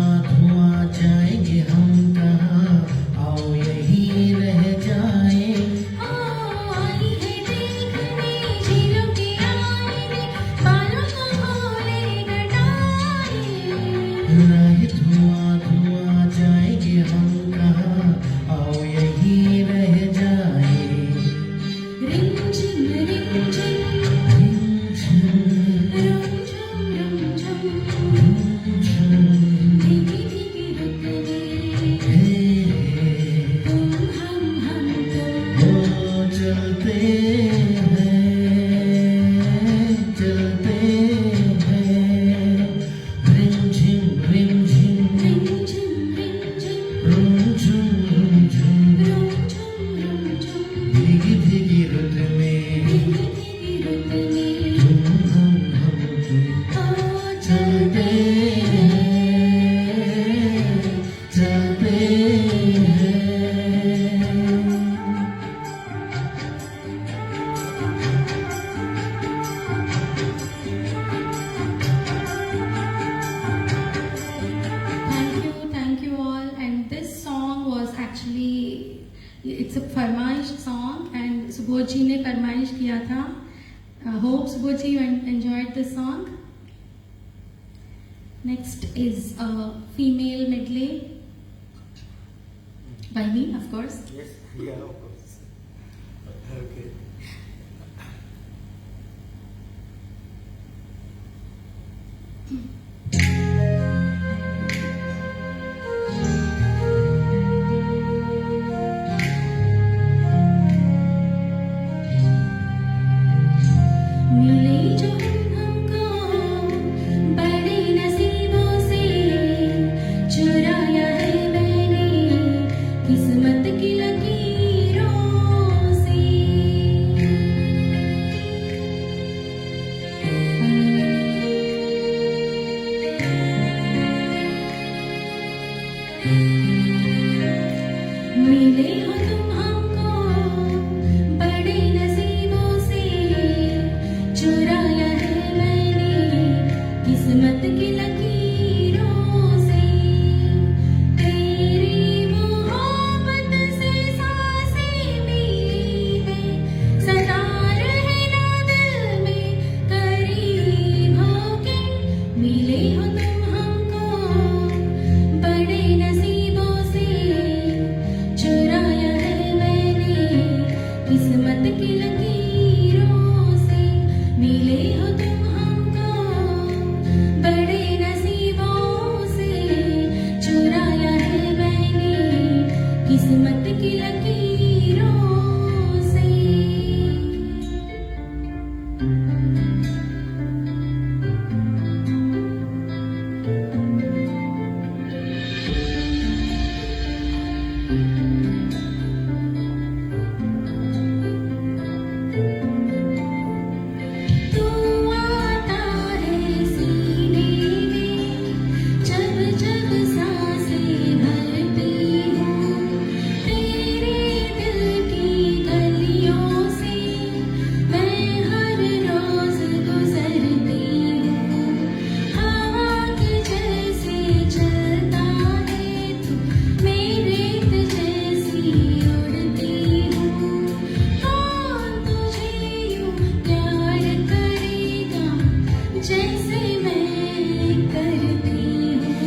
धुआं धुआं जाएंगे हम कहाँ, आओ यहीं रह जाए। आई है देखने झीलों के आईने, बालों को खोले घटाए। राह धुआं धुआं जाएंगे हम कहाँ, आओ यहीं रह जाए। रिमझिम रिमझिम रिमझिम रुमझुम रुमझुम, रिमझिम, भीगी भीगी रुत में हे तुम हम तुम। वो चलते हैं। रिमझिम रिमझिम रिमझिम रिमझिम रुमझुम रुमझुम, रुमझुम रुमझुम, भीगी भीगी रुत में भीगी भीगी रुत में तुम हम तुम ओ चलते हैं। Thank you all. And this song was actually, it's a फरमाइश song and सुबोध जी ने फरमाइश किया था. Hope Subodh ji you enjoyed this song. Next is a female medley by me, of course. Yes, yeah, of course. Okay. मिले जो हमको बड़े नसीबों से, चुराया है मैंने किस्मत की लकीरों से। मिले हो तुम हमको बड़े नसीबों से, चुराया है मैंने किस्मत की लकीरों से। तेरी मोहब्बत से सांसें मिली हैं, सदा रहना दिल में करीब होके। मिले हो तुम हमको बड़े नसीबों से, चुराया है मैंने किस्मत की लकीरों से। मिले हो तुम हमको बड़े नसीबों से, चुराया है मैंने किस्मत की लकीरों से। तू आता है सीने में, जब जब सांसें भरती हूँ। तेरे दिल की गलियों से मैं हर रोज गुजरती हूँ। हवा के जैसे चलता है तू, मेरे रेत जैसी उड़ती हूँ। कौन तुझे यूं प्यार करेगा जैसे मैं करती हूँ।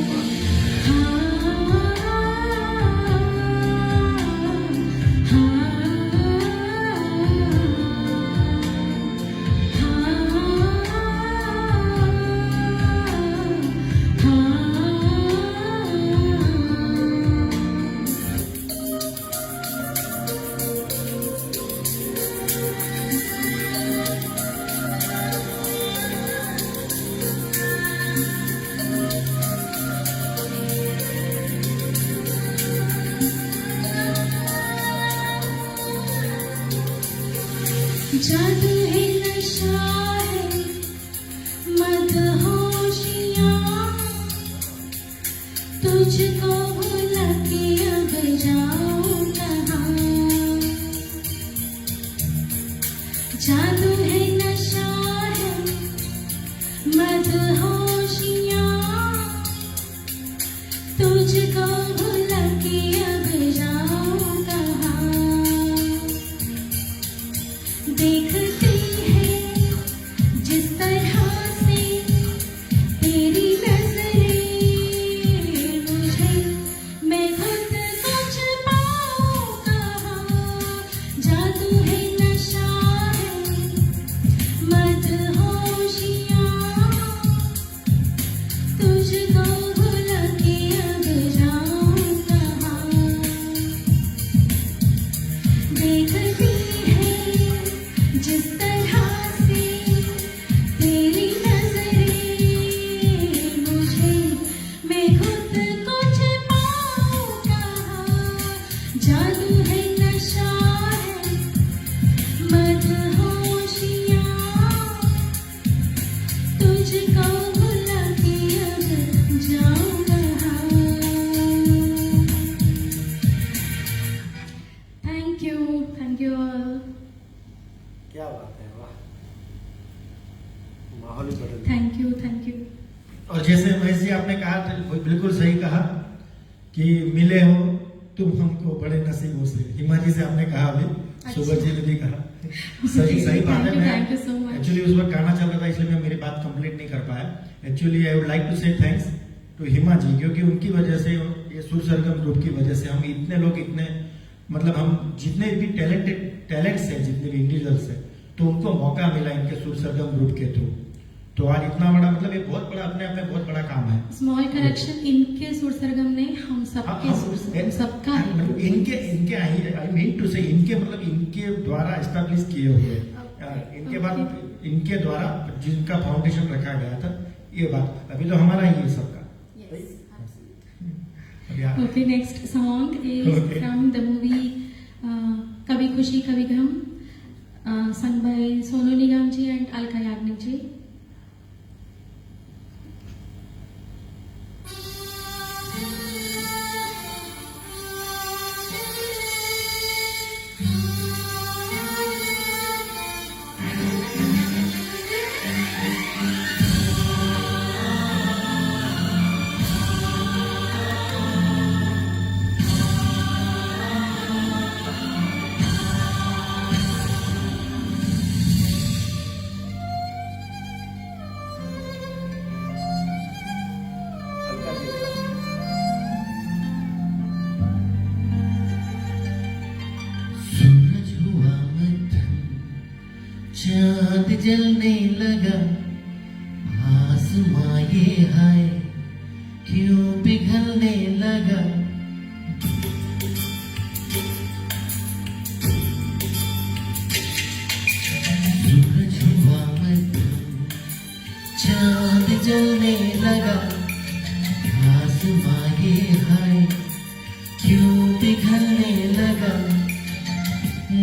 जादू है नशा है मदहोशियाँ, तुझको भुला के अब जाऊँ कहाँ। जादू है नशा है मदहोशियाँ, तुझको भुला के अब जाऊं कहाँ देखती है जिस तरह से तेरी नजरें मुझे मैं खुद कुछ पाऊं कहाँ जादू है नशा है मदहोशियाँ तुझको भुला के अब जाऊं कहाँ देखती है जिस तरह से तेरी नजरें मुझे मैं खुद कुछ पाऊं कहाँ जादू है नशा है मदहोशियाँ तुझको भुला के अब जाऊं कहाँ थैंक यू ऑल क्या बात है, वाह, माहौल ही बदल थैंक यू और जैसे महेश जी आपने कहा था, वो बिल्कुल सही कहा कि मिले हो तुम हमको बड़े नसीबों से। हिमा जी से आपने कहा अभी, सुबह जी ने भी कहा, सही सही बात है। Thank you so much. Actually उस वक्त गाना चल रहा था इसलिए मैं मेरी बात कंप्लीट नहीं कर पाया। Actually I would like to say thanks to Hima ji, क्योंकि उनकी वजह से, ये सुर सरगम ग्रुप की वजह से हम इतने लोग, इतने मतलब हम जितने भी टैलेंट्स हैं, जितने भी इंडिविजुअल्स हैं, तो उनको मौका मिला इनके सुर सरगम ग्रुप के थ्रू। तो आज इतना बड़ा, मतलब ये बहुत बड़ा, अपने आप में बहुत बड़ा काम है। स्मॉल करेक्शन, इनके सुर सरगम नहीं, हम सबके सुर सरगम, सबका है। मतलब इनके आई मीन टू से इनके, मतलब इनके द्वारा एस्टैब्लिश किए हुए, इनके बाद इनके द्वारा जिनका फाउंडेशन रखा गया था, ये बात अभी तो हमारा ही है सबका। अभी आप- Okay, next song is Okay. from the movie Kabhi Khushi Kabhi Gham, sung by Sonu Nigam ji and Alka Yagnik ji. हल्का सी था। सूरज हुआ मध्यम, चांद जलने लगा, आसमां ये हाय क्यों पिघलने लगा। सूरज हुआ मध्यम, चांद जलने लगा, आसमां ये हाय क्यों पिघलने लगा।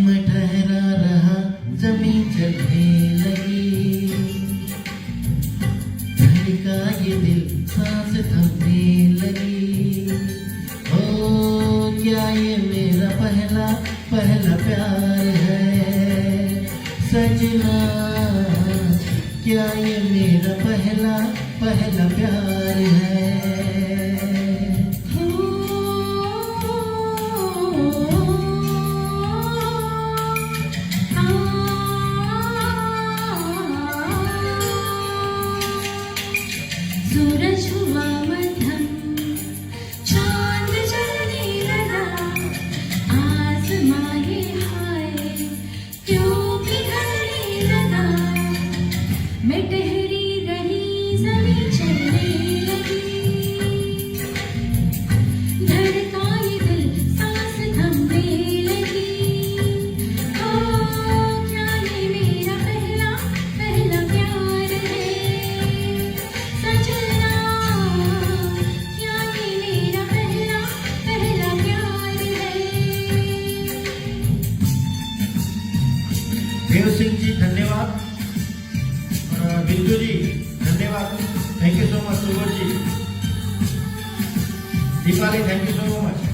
मैं ठहरा रहा, जमीन जलने लगी, धड़का ये दिल, सांस थमने लगी। ओ क्या ये मेरा पहला पहला प्यार है सजना, क्या ये मेरा पहला पहला प्यार है। सूरज हुआ मध्यम, चांद जलने लगा, आसमां ये हाय क्यों पिघलने लगा। मैं ठहरी रही, ज़मीं चलने लगी, धड़का ये दिल, सांस थमने लगी। ओ क्या ये मेरा पहला पहला प्यार है सजना, क्या ये मेरा पहला पहला प्यार है। देव सिंह जी धन्यवाद, बिंदु जी धन्यवाद, thank you so much. Subodh ji, Deepali, thank you so much.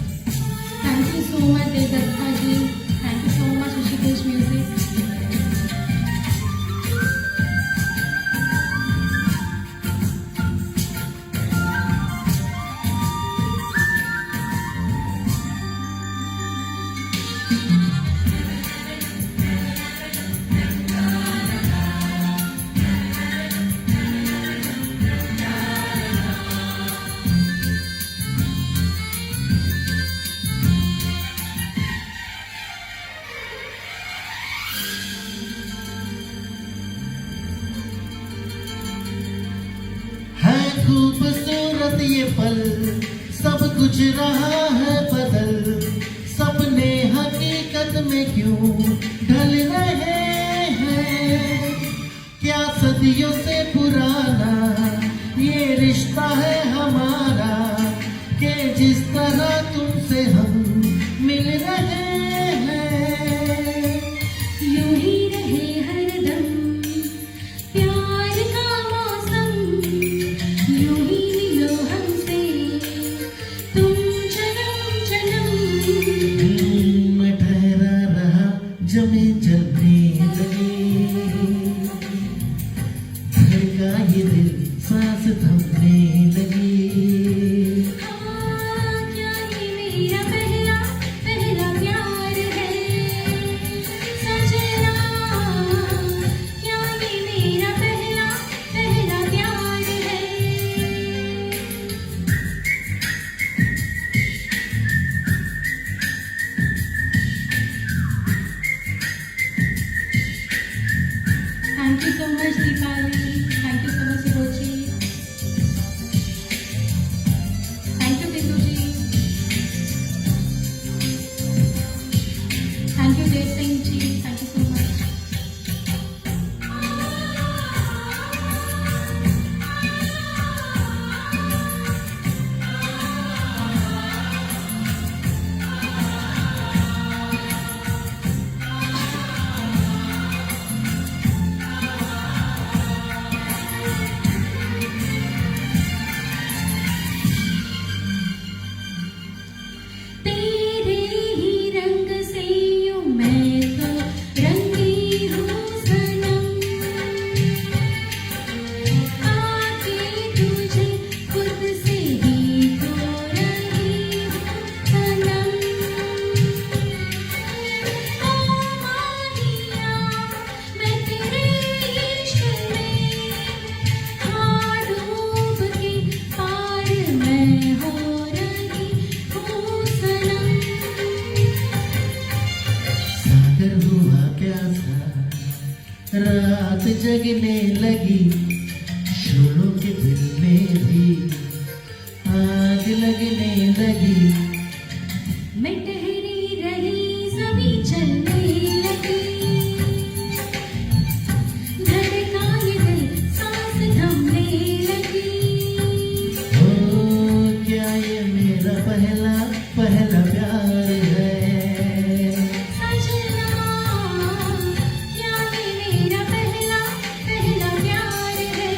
Thank you so much, Devadatha ji. Thank you so much, Rishikesh Music. ये पल सब कुछ रहा है बदल, सपने हकीकत में क्यों ढल रहे हैं। क्या सदियों से पुराना ये रिश्ता है हमारा, कि जिस तरह तुमसे हम मिल रहे हैं। यूं ही रहे हरदम प्यार का मौसम, यूं ही मिलो हमसे तुम जन्म जन्म। मैं ठहरा रहा जमे चलने लगे, धड़का ये दिल सांस थमने लगी। क्या ये मेरा पहला पहला प्यार है सजना, क्या ये मेरा पहला पहला प्यार है। Thank you so much, Deepali. Thank you so much, Subochi. Thank you, Bindu ji. Thank you, Dev Singh ji. Thank you so much. तेरे ही रंग से यूं मैं तो रंगी हूँ सनम, आके तुझे खुद से ही तो रही हूँ सनम। ओ माहिया मैं तेरे इश्क में हाँ डूब के पार मैं हो रही हूँ सनम। सागर हुआ प्यासा रात जगने लगी, शोरों के दिल में भी आग लगने लगी। मैं ठहरी रही सभी चलने लगी, धड़का ये दिल सांस थमने लगी। ओ क्या ये मेरा पहला पहला प्यार है। सजना, क्या ये मेरा पहला पहला प्यार है।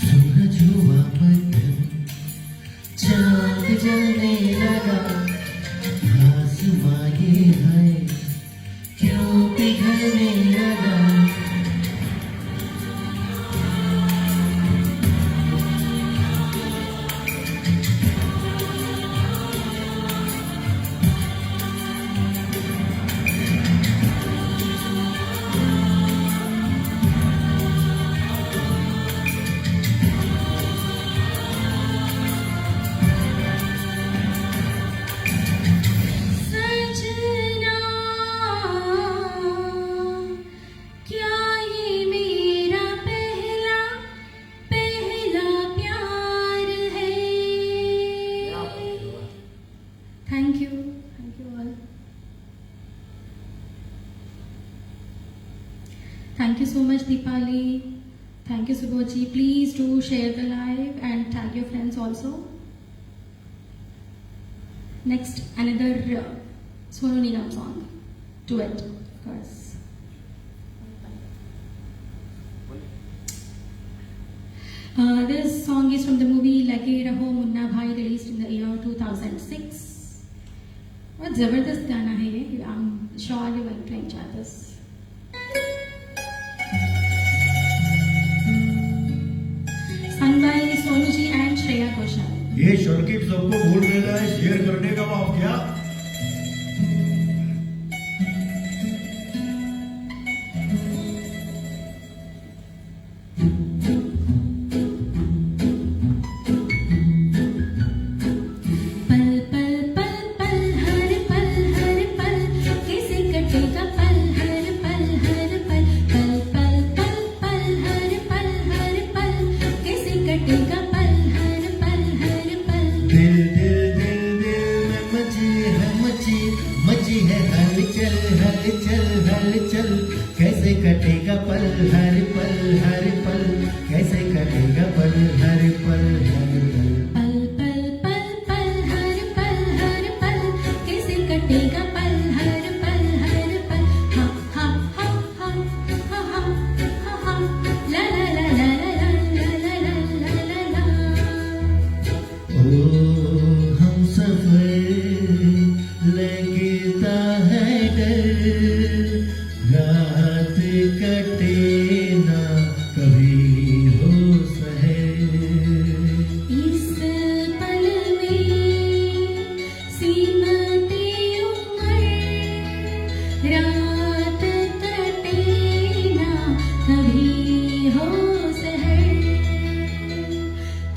सूरज हुआ मध्यम, चांद जलने लगा, आसमां ये है क्यों पिघलने लगा। सजना, क्या ये मेरा पहला पहला प्यार है। Thank you all. Thank you so much, Deepali. Thank you, Subhoji. Please do share the live and tag your friends also. Next, another Sonu Nigam song, duet, of course. This song is from the movie Lage Raho Munna Bhai, released in the year 2006. What जबरदस्त गाना है ये. I'm sure you will enjoy this. Sung by Sonu ji and Shreya Ghoshal. ये circuit सबको भूल गया है, share करने का माफ क्या। पल पल पल पल हर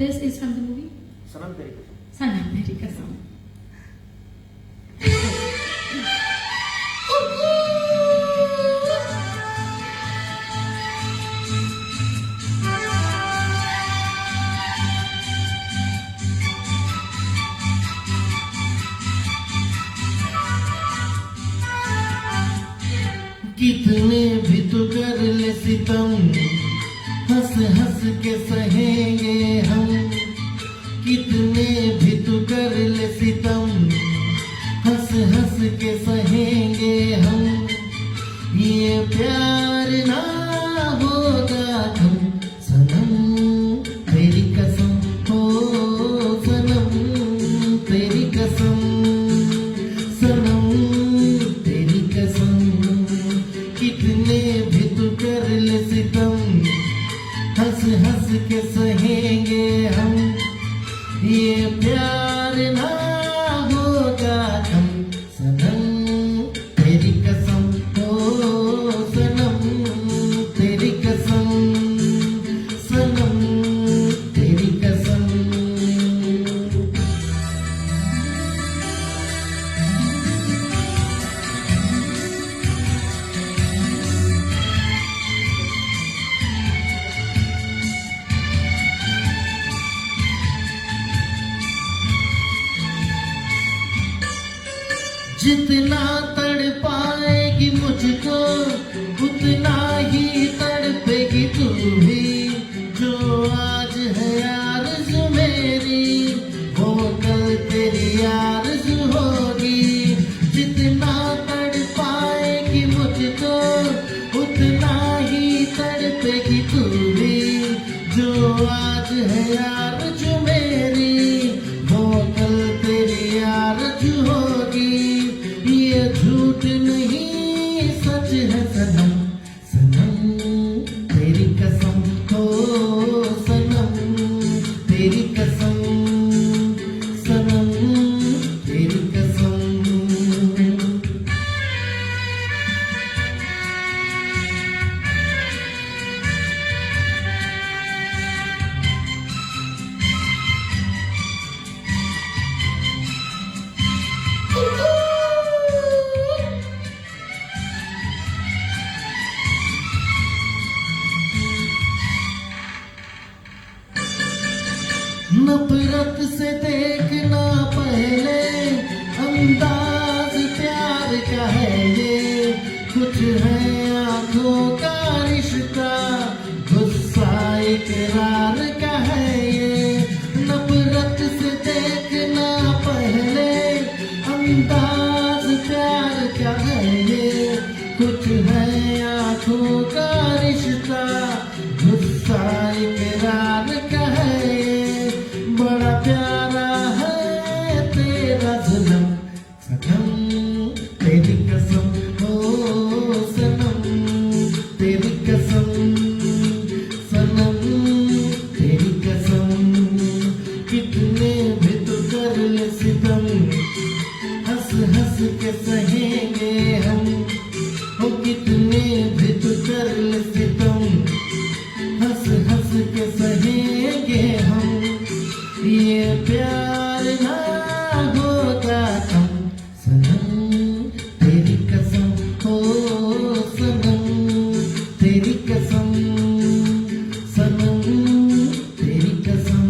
This is from the movie सनम तेरी कसम। Sanam Meri Kasam. कितने भी तो कर ले सितम, हंस हंस के सहेंगे हम। कितने भी तो कर ले सितम, हंस हंस के सहेंगे हम। ये प्यार ना होगा कम, सनम तेरी कसम हो, सनम तेरी कसम, सनम तेरी कसम। कितने भी तू कर ले सितम, हंस हंस के सहेंगे हम। ये प्यार ना होगा कम, सनम तेरी कसम हो, सनम तेरी कसम, सनम तेरी कसम। जितना तड़पाएगी मुझको, उतना ही तड़पेगी तू भी। जो आज है आरज़ू मेरी, वो कल तेरी आरज़ू होगी। जितना तड़पाएगी मुझको, उतना ही तड़पेगी तू भी। जो आज है आरज़ू मेरी, वो कल तेरी आरज़ू होगी। ये झूठ नहीं सच है सनम, सनम तेरी कसम हो, सनम तेरी कसम, सनम तेरी कसम। नफरत से देखना पहले, अंदाज प्यार का है ये। कुछ है आंखों का रिश्ता, गुस्सा इकरार का है ये। नफरत से देखना पहले, अंदाज प्यार का है ये। कुछ है आंखों का रिश्ता, गुस्सा इकरार का है ये। बड़ा प्यारा है तेरा जुल्म, सनम तेरी कसम हो, सनम तेरी कसम, सनम तेरी कसम। कितने भी तो कर ले सितम, हंस हंस के सहेंगे हम। हो कितने भी तो कर ले सितम, हंस हंस के सहेंगे हम। ये प्यार ना होगा कम, सनम तेरी कसम हो, सनम तेरी कसम, सनम तेरी कसम।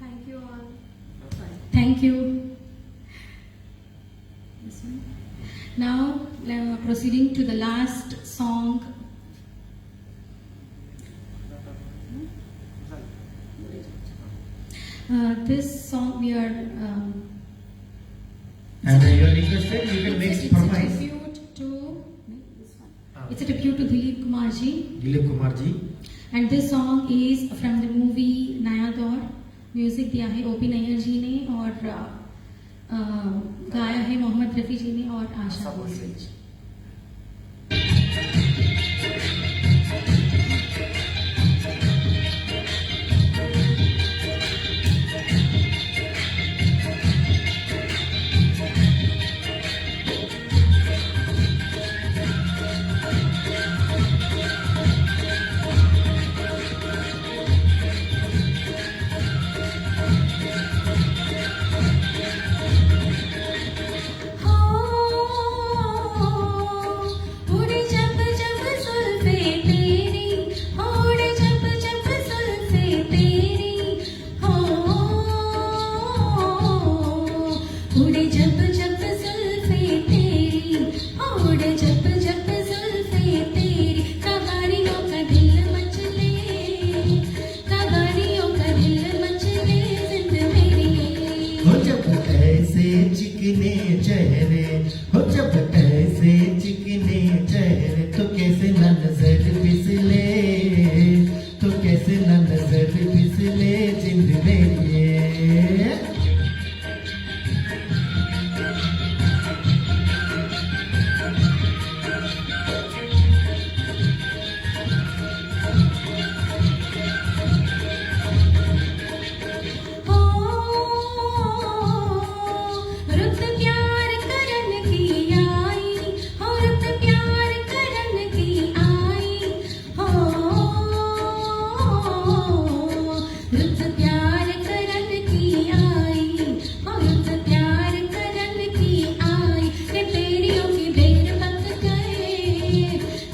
Thank you all. Thank you. This one. Now proceeding to the last song. This song we are. And you are interested, you can make It's a promise. tribute to. This one. It's a tribute to Dilip Kumar ji. Dilip Kumar ji. And this song is from the movie नया दौर। Music दिया है OP Nayyar जी ने और गाया है मोहम्मद रफी जी ने और आशा भोसले जी।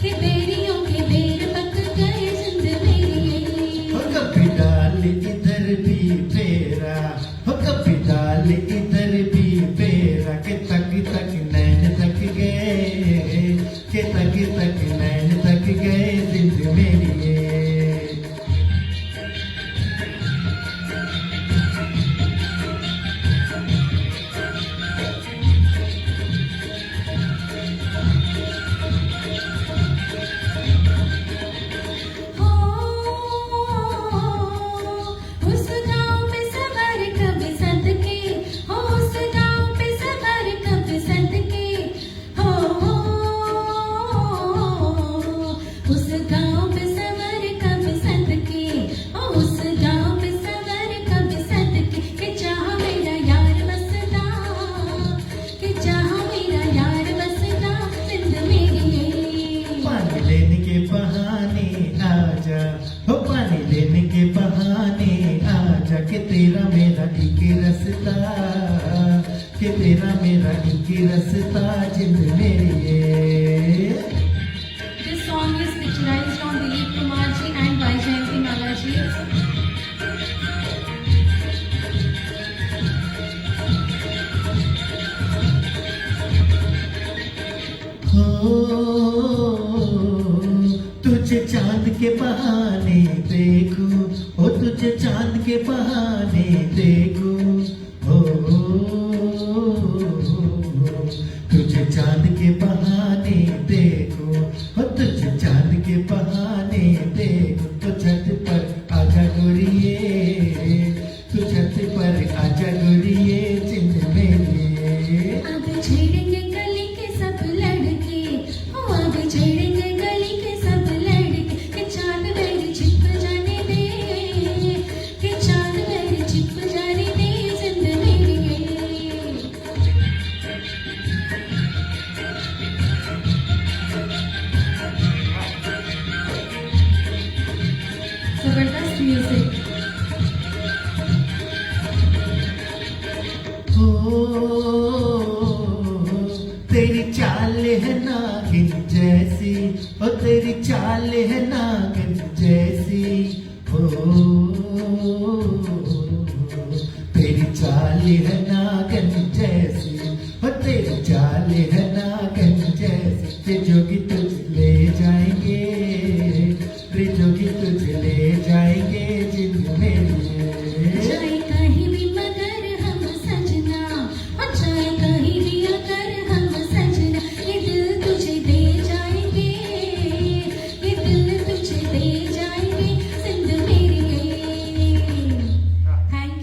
कि बेरियों के बेर पक गए जिंद मेरी। हो कभी डाल इधर भी फेरा, हो कभी डाल इधर भी फेरा, के तक तक नैन तक गए, के तक तक नैन तक गए जिंद मेरी। हो उस गांव पे सवार कब सदके, हो उस गांव पे सवार कब सदके, हो उस गांव पे सवार कब सदके, हो उस गांव पे सवार कब सदके, कि चाह मेरा यार बसदा, कि चाह मेरा यार बसदा जिंद मेरी। पानी लेने के बहाने आजा, हो पानी लेने के बहाने आजा, कि तेरा मेरा एक रास्ता, कि तेरा मेरा एक रास्ता जिंद मेरी। This song is picturized on Dilip Kumar ji and Vaijayanti Mala ji. हो तुझे चांद के बहाने देखूं, हो तुझे चांद के बहाने देखूं, हो तुझे चांद के बहाने देखूं, हो तुझे चांद के बहाने देखूं, तो छत पर आजा गोरिये, तो छत पर आजा गोरिये जिंद मेरी। अब छेड़ेंगे गली के सब लड़के, हो अब छेड़ेंगे गली के सब लड़के, कि चांद मेरी छिप जाने दे, कि चांद मेरी छिप जाने दे जिंद मेरी। जबरदस्त म्यूजिक। हो तेरी चाल है नागिन जैसी, ओ तेरी चाल है नागिन जैसी, हो तेरी चाल है नागिन जैसी, ओ तेरी चाल है नागिन जैसी, के जोगी तुझ ले जाएंगे, रे जोगी तुझ ले जाएंगे जिंद मेरी। जाए कहीं भी मगर हम सजना, और जाए कहीं भी अगर हम सजना, ये दिल तुझे दे जाएंगे, ये दिल तुझे दे जाएंगे जिंद मेरी। Thank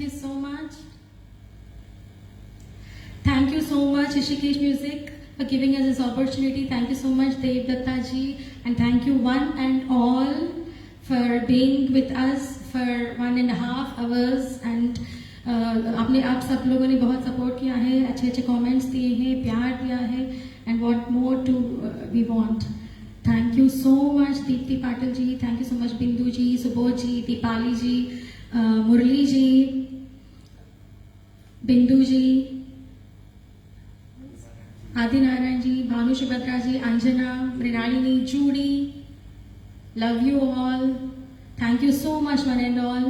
you so much, thank you so much Rishikesh Music for giving us this opportunity. Thank you so much Dev Datta ji, and thank you one and all for being with us for 1.5 hours, and आपने आप सब लोगों ने बहुत support किया है, अच्छे अच्छे कमेंट्स दिए हैं, प्यार दिया है, and what more do we want. Thank you so much Deepti Patil ji, thank you so much बिंदु जी, सुबोध जी, दीपाली जी, मुरली जी, Bindu ji, Adi Narayan ji, Bhanu Subhadra ji, Anjana, Mrinalini, Judy, love you all. Thank you so much one and all.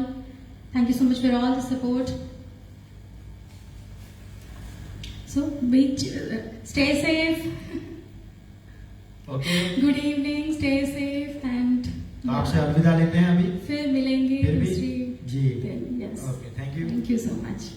Thank you so much for all the support. So stay safe. Okay, Good evening, stay safe, and आपसे अलविदा लेते हैं अभी फिर मिलेंगे फिर भी दूसरी जी। दिन। Yes. Okay, thank you. Thank you so much.